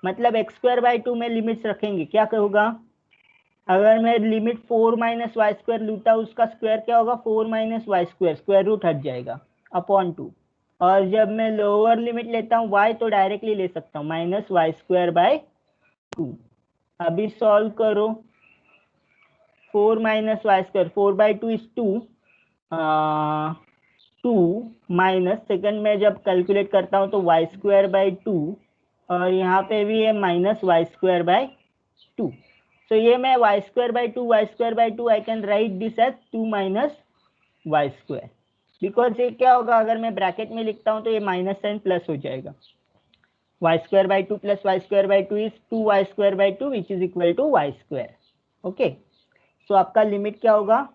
मतलब x स्क्वायर बाई 2 में लिमिट्स रखेंगे, क्या होगा, अगर मैं लिमिट 4 माइनस वाई स्क्वायर लूटा उसका स्क्वायर क्या होगा, 4 minus y square, square root हट जाएगा अपॉन 2। और जब मैं लोअर लिमिट लेता हूँ y तो डायरेक्टली ले सकता हूँ माइनस वाई स्क्वायर बाय 2। अभी सॉल्व करो, 4 minus y square, 4 by 2 is 2, 2 minus second में जब कैलकुलेट करता हूँ तो वाई स्क्वायर बाई 2, और यहाँ पे भी है minus y square by 2। So ये मैं y square by 2 I can write this as 2 minus y square, because ये क्या होगा, अगर मैं ब्रैकेट में लिखता हूँ तो ये माइनस साइन प्लस हो जाएगा। y square by 2 plus y square by 2 is 2y square by 2 which is equal to y square। Okay, so आपका लिमिट क्या होगा,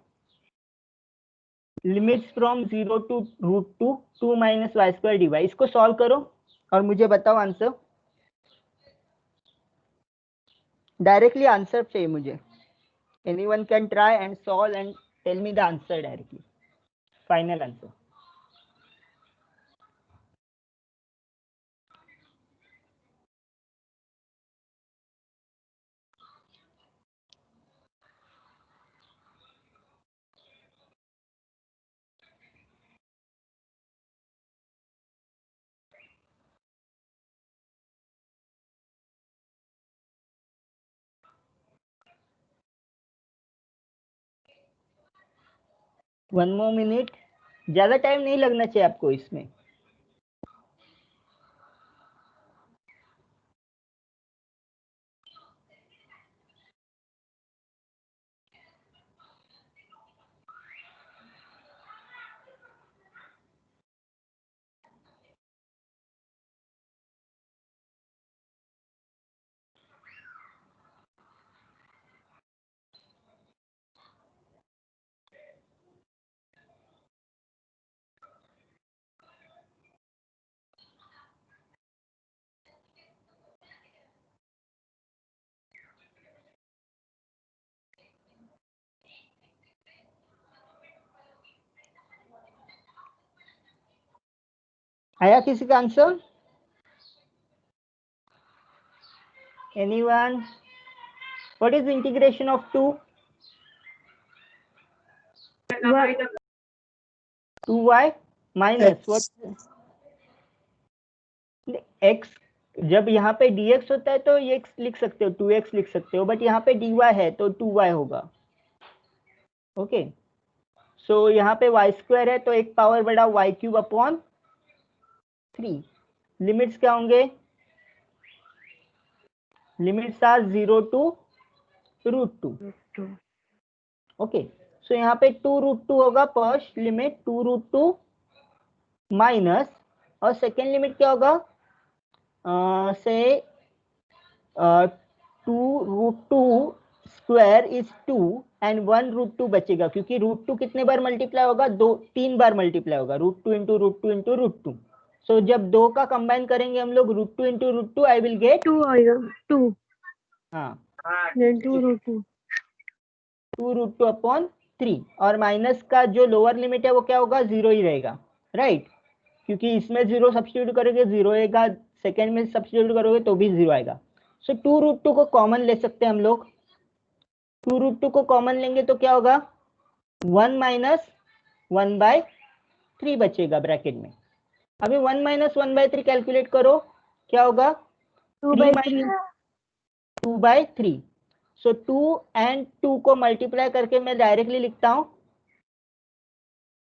limits from 0 to √2 2 minus y square dy। इसको सॉल्व करो और मुझे बताओ आंसर, डायरेक्टली आंसर चाहिए मुझे। Anyone can try and solve and tell me the answer directly, final answer। One more minute, ज्यादा टाइम नहीं लगना चाहिए आपको इसमें। आया किसी का answer, anyone? What is integration of 2? 2y minus what, x जब यहाँ पे dx होता है तो ये लिख सकते हो, 2x लिख सकते हो, बट यहाँ पे dy है तो 2y होगा। ओके, सो यहाँ पे y स्क्वायर है तो एक पावर बढ़ा y क्यूब अपॉन 3। लिमिट्स क्या होंगे? Limits are 0 to √2। Okay, so यहाँ पे 2√2 होगा फर्स्ट लिमिट, 2√2 माइनस, और सेकेंड लिमिट क्या होगा? से 2√2 स्क्वायर इज 2 एंड 1√2 बचेगा, क्योंकि √2 कितने बार मल्टीप्लाई होगा? 3 बार मल्टीप्लाई होगा, √2 इंटू √2 इंटू √2। सो जब 2 का कंबाइन करेंगे हम लोग √2 इंटू √2, आई विल गेट 2 आएगा 2 हाँ 2√2 2√2 अपॉन 3, और माइनस का जो लोअर लिमिट है वो क्या होगा? 0 ही रहेगा, राइट? क्योंकि इसमें 0 सब्स्टिट्यूट करोगे 0 आएगा, सेकेंड में सब्स्टिट्यूट करोगे तो भी 0 आएगा। सो 2√2 को कॉमन ले सकते हैं हम लोग। 2√2 को कॉमन लेंगे तो क्या होगा? 1 माइनस 1/3 बचेगा ब्रैकेट में। अभी 1 माइनस 1/3 कैलकुलेट करो, क्या होगा? 2/3। सो 2 एंड 2 को मल्टीप्लाई करके मैं डायरेक्टली लिखता हूँ,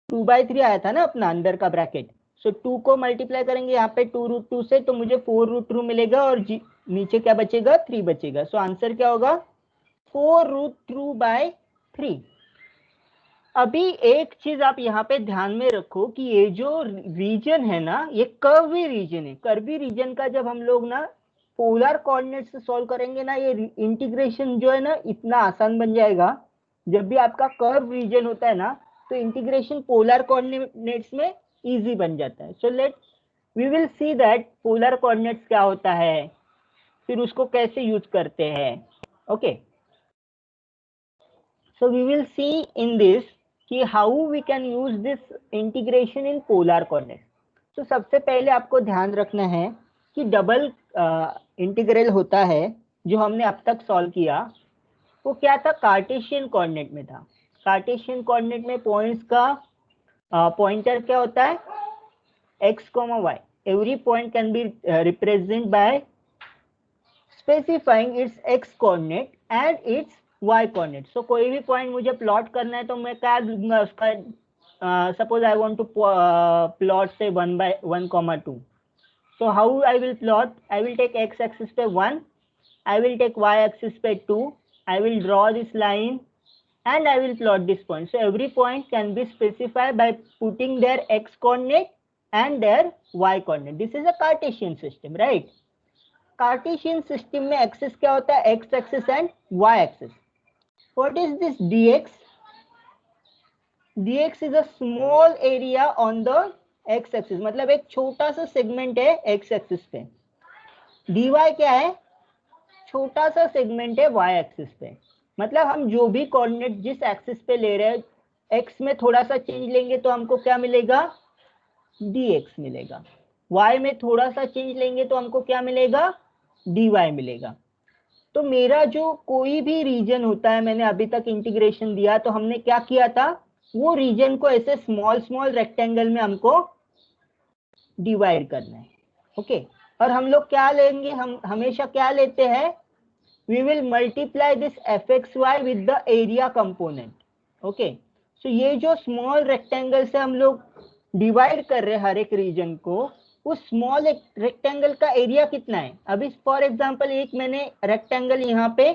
2/3 आया था ना अपना अंदर का ब्रैकेट। सो 2 को मल्टीप्लाई करेंगे यहाँ पे 2√2 से तो मुझे 4√2 मिलेगा, और नीचे क्या बचेगा? 3 बचेगा। सो आंसर क्या होगा? 4√2/3। अभी एक चीज आप यहाँ पे ध्यान में रखो कि ये जो रीजन है ना, ये कर्वी रीजन है। कर्वी रीजन का जब हम लोग ना पोलर कोऑर्डिनेट से सॉल्व करेंगे ना, ये इंटीग्रेशन जो है ना इतना आसान बन जाएगा। जब भी आपका कर्व रीजन होता है ना, तो इंटीग्रेशन पोलर कोऑर्डिनेट्स में इजी बन जाता है। So we will see that polar coordinates क्या होता है, फिर उसको कैसे यूज करते हैं। Okay, so we will see in this कि how we can use this integration in polar coordinate. तो सबसे पहले आपको ध्यान रखना है कि डबल इंटीग्रल होता है जो हमने अब तक सॉल्व किया, वो क्या था? कार्टेशियन कोऑर्डिनेट में था। कार्टेशियन कोऑर्डिनेट में पॉइंट्स का पॉइंटर क्या होता है? x, y। Every point can be represent by specifying its x coordinate and its y coordinate. So कोई भी पॉइंट मुझे प्लॉट करना है तो मैं क्या दूंगा उसका? Suppose I want to plot से 1/1, 2। So how I will plot? I will take x axis पे 1, I will take y axis पे 2, I will draw this line and I will plot this point. So every point can be specified by putting their x coordinate and their y coordinate. This is a Cartesian system, right? Cartesian system में axis क्या होता है? x axis and y axis. What is this dx? dx is a small area on the x axis, मतलब एक छोटा सा segment है x axis पे। dy क्या है? छोटा सा सेगमेंट है y axis पे। मतलब हम जो भी कोऑर्डिनेट जिस एक्सिस पे ले रहे हैं, x में थोड़ा सा चेंज लेंगे तो हमको क्या मिलेगा? dx मिलेगा। y में थोड़ा सा चेंज लेंगे तो हमको क्या मिलेगा? dy मिलेगा। तो मेरा जो कोई भी रीजन होता है, मैंने अभी तक इंटीग्रेशन दिया तो हमने क्या किया था? वो रीजन को ऐसे स्मॉल स्मॉल रेक्टेंगल में हमको डिवाइड करना है। ओके, और हम लोग क्या लेंगे? हम हमेशा क्या लेते हैं? We will multiply this fxy with the area component. Okay, so ये जो स्मॉल रेक्टेंगल से हम लोग डिवाइड कर रहे हैं हर एक रीजन को, उस स्मॉल रेक्टेंगल का एरिया कितना है? अभी फॉर एग्जांपल एक मैंने रेक्टेंगल यहाँ पे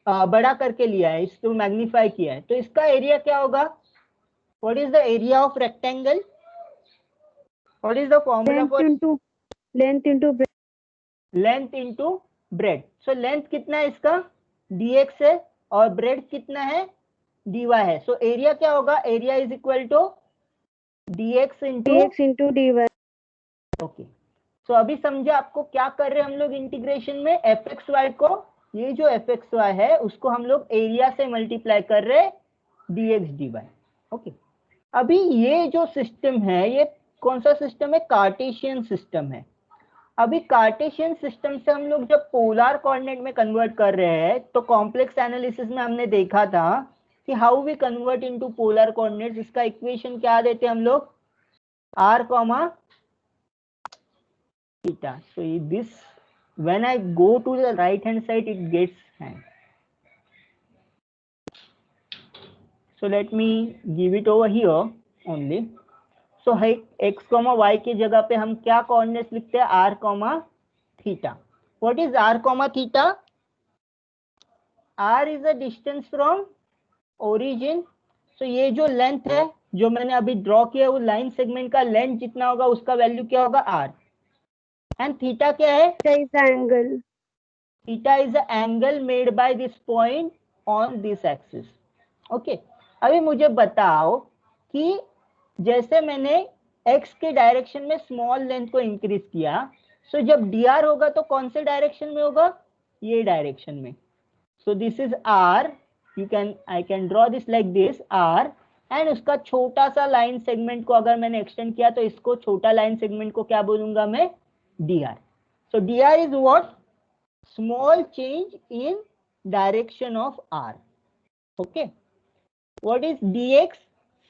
बड़ा करके लिया है, इसको मैग्नीफाई किया है, तो इसका एरिया क्या होगा? What is the area of rectangle? What is the formula for length into breadth? Length into breadth. So length कितना है इसका? dx है, और breadth कितना है? dy है। So area क्या होगा? Area is equal to dx into dy। Okay. So अभी समझे आपको क्या कर रहे हैं हम लोग इंटीग्रेशन में? fxy को, ये जो fxy है उसको हम लोग एरिया से मल्टीप्लाई कर रहे हैं dx dy। ओके, अभी ये जो सिस्टम है, ये कौन सा सिस्टम है? कार्टेशियन सिस्टम है। अभी कार्टेशियन सिस्टम से हम लोग जब पोलर कोऑर्डिनेट में कन्वर्ट कर रहे हैं, तो कॉम्प्लेक्स एनालिसिस में हमने देखा था कि how we convert into polar coordinates. इसका इक्वेशन क्या देते हैं हम लोग? r, theta. So this when I go to the right hand side, it gets hand. So let me give it over here only. So है x, y की जगह पे हम क्या कोऑर्डिनेट्स लिखते हैं? r, theta. What is r, theta? r is the distance from origin. So ये जो लेंथ है जो मैंने अभी ड्रॉ किया, वो लाइन सेगमेंट का लेंथ जितना होगा उसका वैल्यू क्या होगा? r. एंड थीटा क्या है? Angle. Theta is the angle made by this point on this axis. Okay, अभी मुझे बताओ कि जैसे मैंने x के डायरेक्शन में स्मॉल लेंथ को इंक्रीज किया, सो जब dr होगा तो कौन से डायरेक्शन में होगा? ये डायरेक्शन में. सो this is r, I can draw this like this r, and उसका छोटा सा लाइन सेगमेंट को अगर मैंने एक्सटेंड किया तो इसको छोटा लाइन सेगमेंट को क्या बोलूंगा मैं? dr. So dr is what? Small change in direction of r. Okay, what is dx?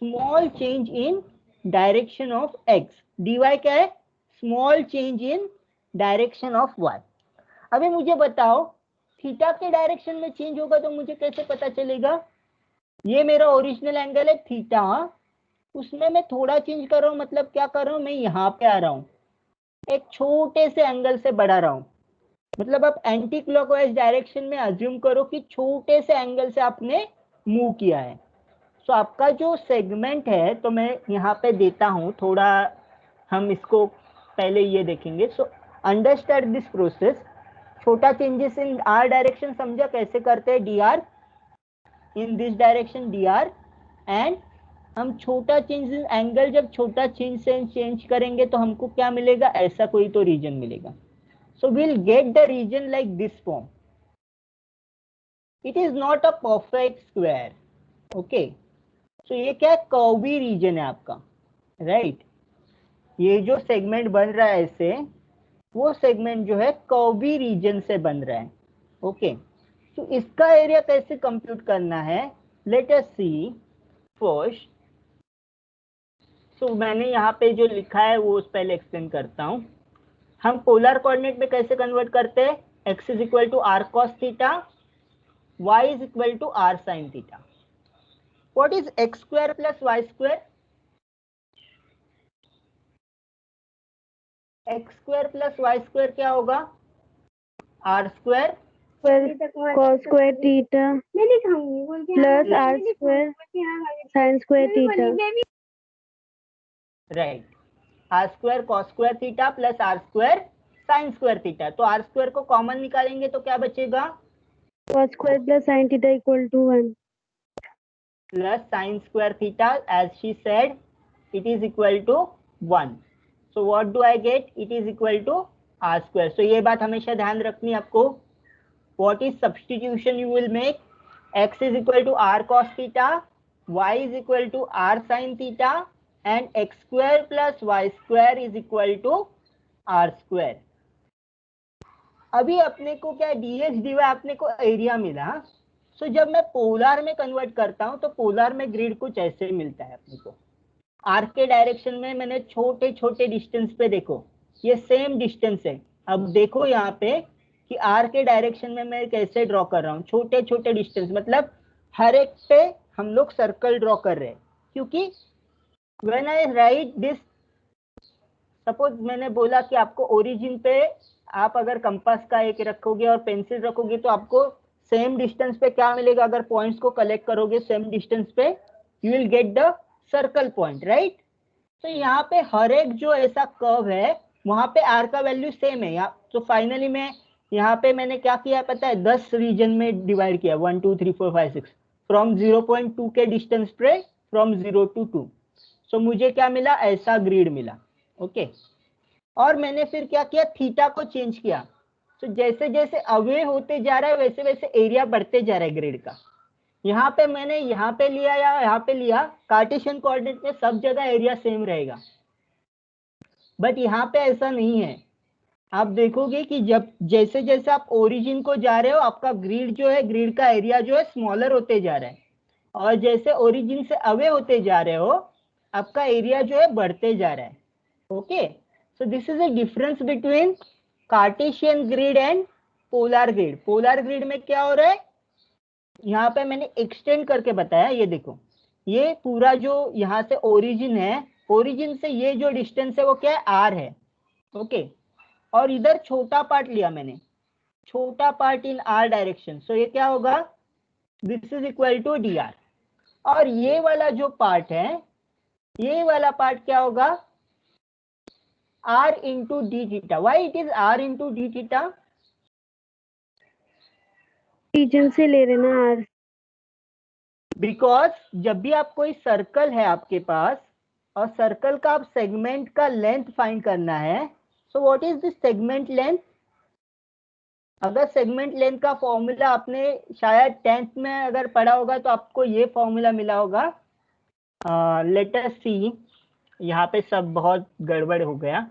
Small change in direction of x. dy क्या है? Small change in direction of y. अभी मुझे बताओ थीटा के डायरेक्शन में चेंज होगा तो मुझे कैसे पता चलेगा? ये मेरा ओरिजिनल एंगल है थीटा, उसमें मैं थोड़ा चेंज कर रहा हूं, मतलब क्या कर रहा हूं? मैं यहाँ पे आ रहा हूं, एक छोटे से एंगल से बढ़ा रहा हूं. मतलब आप एंटी क्लॉकवाइज डायरेक्शन में अज्यूम करो कि छोटे से एंगल से आपने मूव किया है. सो आपका जो सेगमेंट है, तो मैं यहाँ पे देता हूँ थोड़ा, हम इसको पहले ये देखेंगे. सो अंडरस्टैंड दिस प्रोसेस. छोटा चेंजेस इन आर डायरेक्शन समझा कैसे करते हैं? D r in this direction dr, and हम छोटा चेंज इन एंगल, जब छोटा चेंज करेंगे तो हमको क्या मिलेगा? ऐसा कोई तो रीजन मिलेगा. So will get the region like this form. It is not a perfect square. Okay, so ये क्या है? कर्वी रीजन है आपका, राइट? ये जो सेगमेंट बन रहा है ऐसे, वो सेगमेंट जो है कर्वी रीजन से बन रहा है. ओके, तो इसका एरिया कैसे कंप्यूट करना है? लेट अस सी फर्स्ट. सो मैंने यहाँ पे जो लिखा है वो पहले एक्सप्लेन करता हूँ. हम पोलर कोऑर्डिनेट में कैसे कन्वर्ट करते हैं? x is equal to r cos theta, y is equal to r sin theta. What is x square plus y square? x square plus y square क्या होगा? r square cos square theta plus r square sin square theta. Right, r square cos square theta plus r square sin square theta. तो r square को common निकालेंगे तो क्या बचेगा? cos square plus sin theta equal to 1 plus sin square theta, as she said, it is equal to 1. So what do I get? It is equal to r square. So ये बात हमेशा ध्यान रखनी है आपको. What is substitution you will make? X is equal to r cos theta, y is equal to r sin theta, and x square plus y square is equal to r square. अभी अपने को क्या dx dy अपने को area मिला. सो जब मैं polar में कन्वर्ट करता हूं तो पोलर में ग्रिड कुछ ऐसे मिलता है अपने को. आर के डायरेक्शन में मैंने छोटे छोटे डिस्टेंस पे, देखो ये सेम डिस्टेंस है. अब देखो यहाँ पे कि आर के डायरेक्शन में मैं कैसे ड्रॉ कर रहा हूँ, छोटे छोटे डिस्टेंस, मतलब हर एक पे हम लोग सर्कल ड्रॉ कर रहे हैं. क्योंकि when I right this, suppose मैंने बोला कि आपको ओरिजिन पे आप अगर कंपास का एक रखोगे और पेंसिल रखोगे तो आपको सेम डिस्टेंस पे क्या मिलेगा? अगर पॉइंट्स को कलेक्ट करोगे सेम डिस्टेंस पे, you will get the circle point, right? तो यहाँ पे हर एक जो ऐसा कर्व है वहां पे r का वैल्यू सेम है. यहाँ तो फाइनली मैं यहाँ पे मैंने क्या किया पता है? 10 रीजन में डिवाइड किया, 1 2 3 4 5 6, फ्रॉम 0.2 के डिस्टेंस पे, फ्रॉम 0 to 2. सो मुझे क्या मिला? ऐसा ग्रिड मिला. ओके, और मैंने फिर क्या किया? थीटा को चेंज किया. तो जैसे जैसे अवे होते जा रहा है वैसे वैसे एरिया बढ़ते जा रहा है ग्रिड का. यहाँ पे मैंने यहाँ पे लिया या यहाँ पे लिया, कार्टेशियन कोऑर्डिनेट में सब जगह एरिया सेम रहेगा. बट यहाँ पे ऐसा नहीं है. आप देखोगे कि जब जैसे जैसे आप ओरिजिन को जा रहे हो आपका ग्रिड जो है, ग्रिड का एरिया जो है स्मॉलर होते जा रहा है, और जैसे ओरिजिन से अवे होते जा रहे हो आपका एरिया जो है बढ़ते जा रहा है. Okay, so this is a difference between Cartesian grid and polar grid. Polar grid में क्या हो रहा है, यहाँ पे मैंने एक्सटेंड करके बताया, ये देखो ये पूरा जो यहाँ से ओरिजिन है, ओरिजिन से ये जो डिस्टेंस है वो क्या है, आर है। ओके, और इधर छोटा पार्ट लिया मैंने, छोटा part in r direction, so ये क्या होगा, this is equal to d r. और ये वाला जो पार्ट है, ये वाला पार्ट क्या होगा, r into d theta. Why it is r into d theta, region से ले रहे ना आर। बिकॉज जब भी आप कोई सर्कल है आपके पास और सर्कल का आप सेगमेंट का लेंथ फाइंड करना है, सो what is this segment length. अगर सेगमेंट लेंथ का फॉर्मूला आपने शायद 10th में अगर पढ़ा होगा तो आपको ये फॉर्मूला मिला होगा। लेट अस सी, यहाँ पे सब बहुत गड़बड़ हो गया,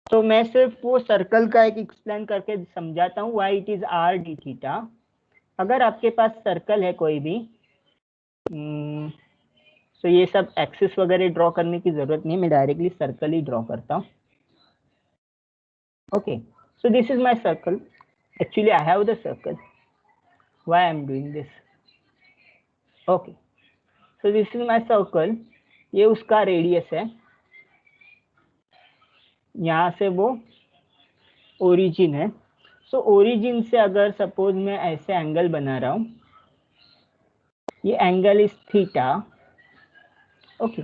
तो मैं सिर्फ वो सर्कल का एक एक्सप्लेन करके समझाता हूँ, Y it is are d theta. अगर आपके पास सर्कल है कोई भी, तो ये सब एक्सिस वगैरह ड्रॉ करने की जरूरत नहीं है, मैं डायरेक्टली सर्कल ही ड्रॉ करता हूँ। Okay, so this is my circle, actually I have the circle, why I am doing this. Okay, so this is my circle, ये उसका रेडियस है, यहाँ से वो ओरिजिन है। सो ओरिजिन से अगर सपोज मैं ऐसे एंगल बना रहा हूँ, ये angle is theta. Okay,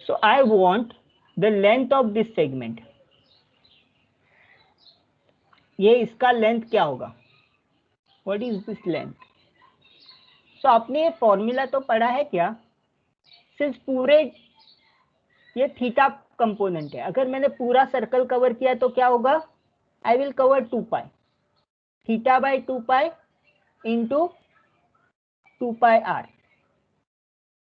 so I want the length of this segment, ये इसका लेंथ क्या होगा, व्हाट इज दिस लेंथ। सो आपने ये फॉर्मूला तो पढ़ा है क्या, सिर्फ पूरे ये थीटा कंपोनेंट है, अगर मैंने पूरा सर्कल कवर किया तो क्या होगा, I will cover 2 pi theta by 2 pi into 2 pi r,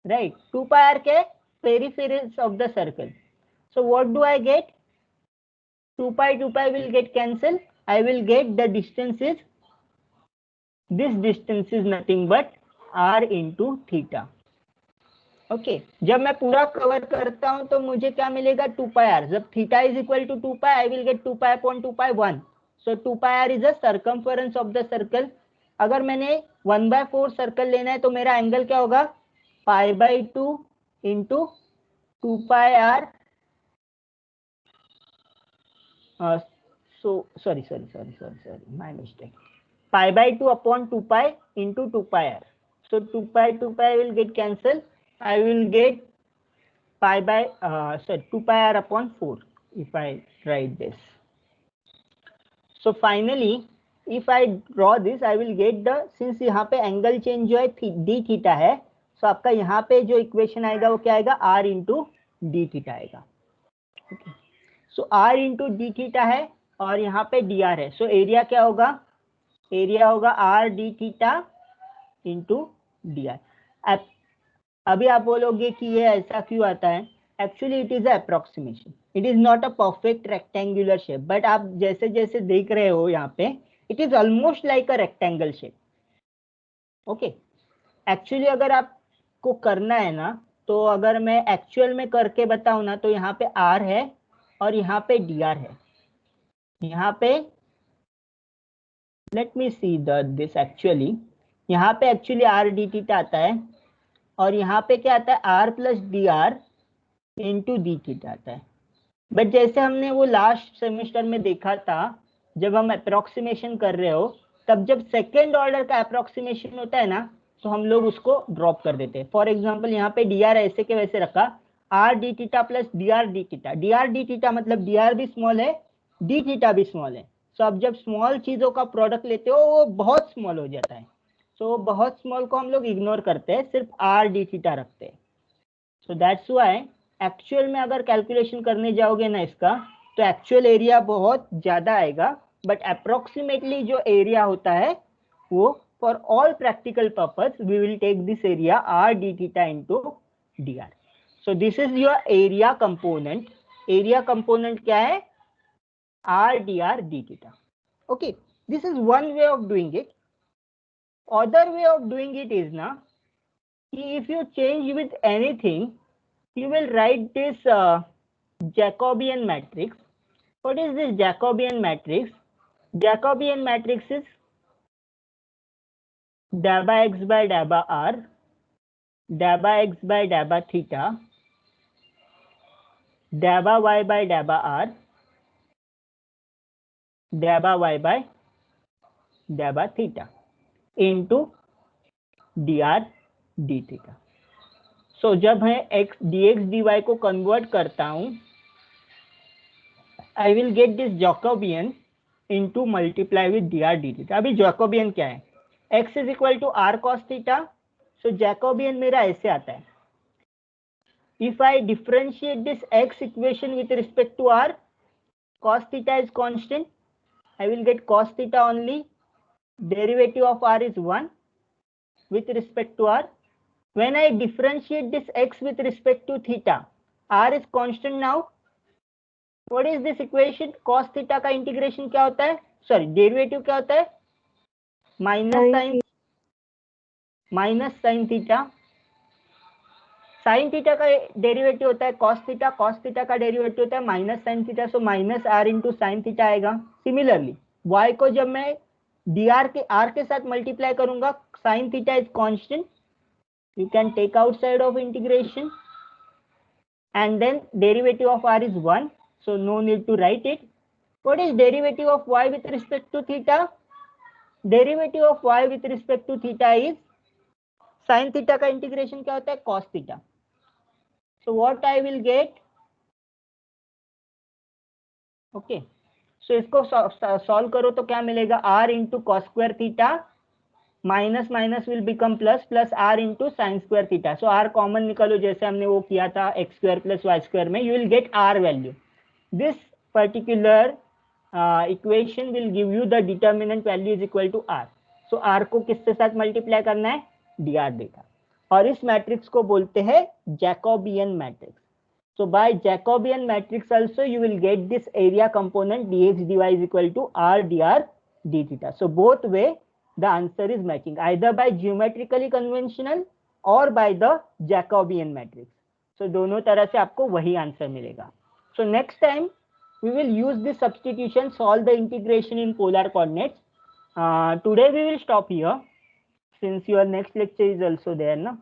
right. 2 pi r के peripherals of the circle, so what do I get, 2 pi will get cancelled, I will get the distance is, this distance is nothing but r into theta। Okay, जब मैं पूरा cover करता हूं तो मुझे क्या मिलेगा, 2 पाई आर। जब theta is equal to 2 pi, I will get 2 pi upon 2 pi 1, सो 2 pi r is a circumference of the circle. अगर मैंने 1/4 सर्कल लेना है तो मेरा एंगल क्या होगा, π/2 into 2 pi r, so sorry, my mistake, π/2 upon 2 pi into 2 pi r, so 2 pi will get cancelled, I will get 2 pi r upon 4 if I write this. So finally if I draw this, I will get the, since यहाँ पे angle change जो है D theta है, so आपका यहाँ पे जो equation आएगा वो क्या आएगा, r इंटू डी थीटा आएगा। ओके, सो r इंटू डी थीटा है और यहाँ पे dr है, सो एरिया क्या होगा, एरिया होगा r d theta into d are. अभी आप बोलोगे कि ये ऐसा क्यों आता है, actually it is approximation, it is not a perfect rectangular shape, but आप जैसे जैसे देख रहे हो यहाँ पे it is almost like a rectangle shape. Okay, actually अगर आपको करना है ना, तो अगर मैं एक्चुअल में करके बताऊं ना, तो यहाँ पे r है और यहाँ पे dr है, यहाँ पे let me see this, actually यहाँ पे एक्चुअली r डी थीटा आता है और यहाँ पे क्या आता है, r plus D R into d theta आता है। बट जैसे हमने वो लास्ट सेमेस्टर में देखा था, जब हम अप्रोक्सीमेशन कर रहे हो, तब जब सेकेंड ऑर्डर का अप्रोक्सीमेशन होता है ना, तो हम लोग उसको ड्रॉप कर देते हैं। फॉर एग्जाम्पल यहाँ पे डी आर ऐसे के वैसे रखा, r d theta plus D r d theta, D r d theta मतलब डी आर भी स्मॉल है, डी थीटा भी स्मॉल है। सो अब जब स्मॉल चीजों का प्रोडक्ट लेते हो वो बहुत स्मॉल हो जाता है, सो बहुत स्मॉल को हम लोग इग्नोर करते हैं, सिर्फ r डी थीटा रखते हैं। सो दैट्स व्हाई एक्चुअल में अगर कैलकुलेशन करने जाओगे ना इसका, तो एक्चुअल एरिया बहुत ज्यादा आएगा, बट अप्रोक्सीमेटली जो एरिया होता है वो, for all practical purpose we will take this area r d theta into d r. So this is your area component. Area component क्या है, r d r d theta. Okay, this is one way of doing it. Other way of doing it is ना, if you change with anything, you will write this Jacobian matrix, What is this Jacobian matrix? Jacobian matrix is dabba x by dabba r, dabba x by dabba theta, dabba y by dabba r, dabba y by dabba theta into dr d theta. So जब मैं x dx dy को convert करता हूं, I will get this Jacobian into multiply with dr d theta. अभी Jacobian क्या है? x is equal to r cos theta. So Jacobian मेरा ऐसे आता है. If I differentiate this x equation with respect to r, cos theta is constant. I will get cos theta only. Derivative of r is 1 with respect to r. When I differentiate this x with respect to theta, r is constant now. What is this equation? Cos theta का integration क्या होता है? Sorry, derivative क्या होता है? Minus sine theta. Sine theta का derivative होता है cos थीटा, cos थीटा का डेरिवेटिव होता है minus sine theta, so minus r into sine theta आएगा. सिमिलरली y को जब मैं dr के r के साथ मल्टीप्लाई करूंगा, sine theta is constant, you can take outside of integration, and then derivative of r is 1, so no need to write it. What is derivative of y with respect to theta? Derivative of y with respect to theta is sin theta का integration क्या होता है? cos theta. So what I will get? Okay, so इसको solve करो तो क्या मिलेगा? r into cos square theta minus minus will become plus, plus r into sine square theta. So r common निकालो जैसे हमने वो किया था x square plus y square में. You will get r value. This particular equation will give you the determinant value is equal to r. So r को किसके साथ मल्टीप्लाई करना है? डी आर देगा. और इस मैट्रिक्स को बोलते हैं Jacobian matrix. So by Jacobian matrix also you will get this area component dx dy is equal to r dr d theta. So both way the answer is matching, either by geometrically conventional or by the Jacobian matrix. So दोनों तरह से आपको वही answer मिलेगा. So next time we will use this substitution, solve the integration in polar coordinates. Today we will stop here since your next lecture is also there, no?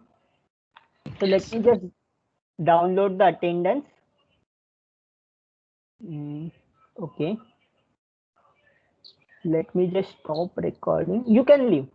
So let me just download the attendance. Okay, let me just stop recording. You can leave.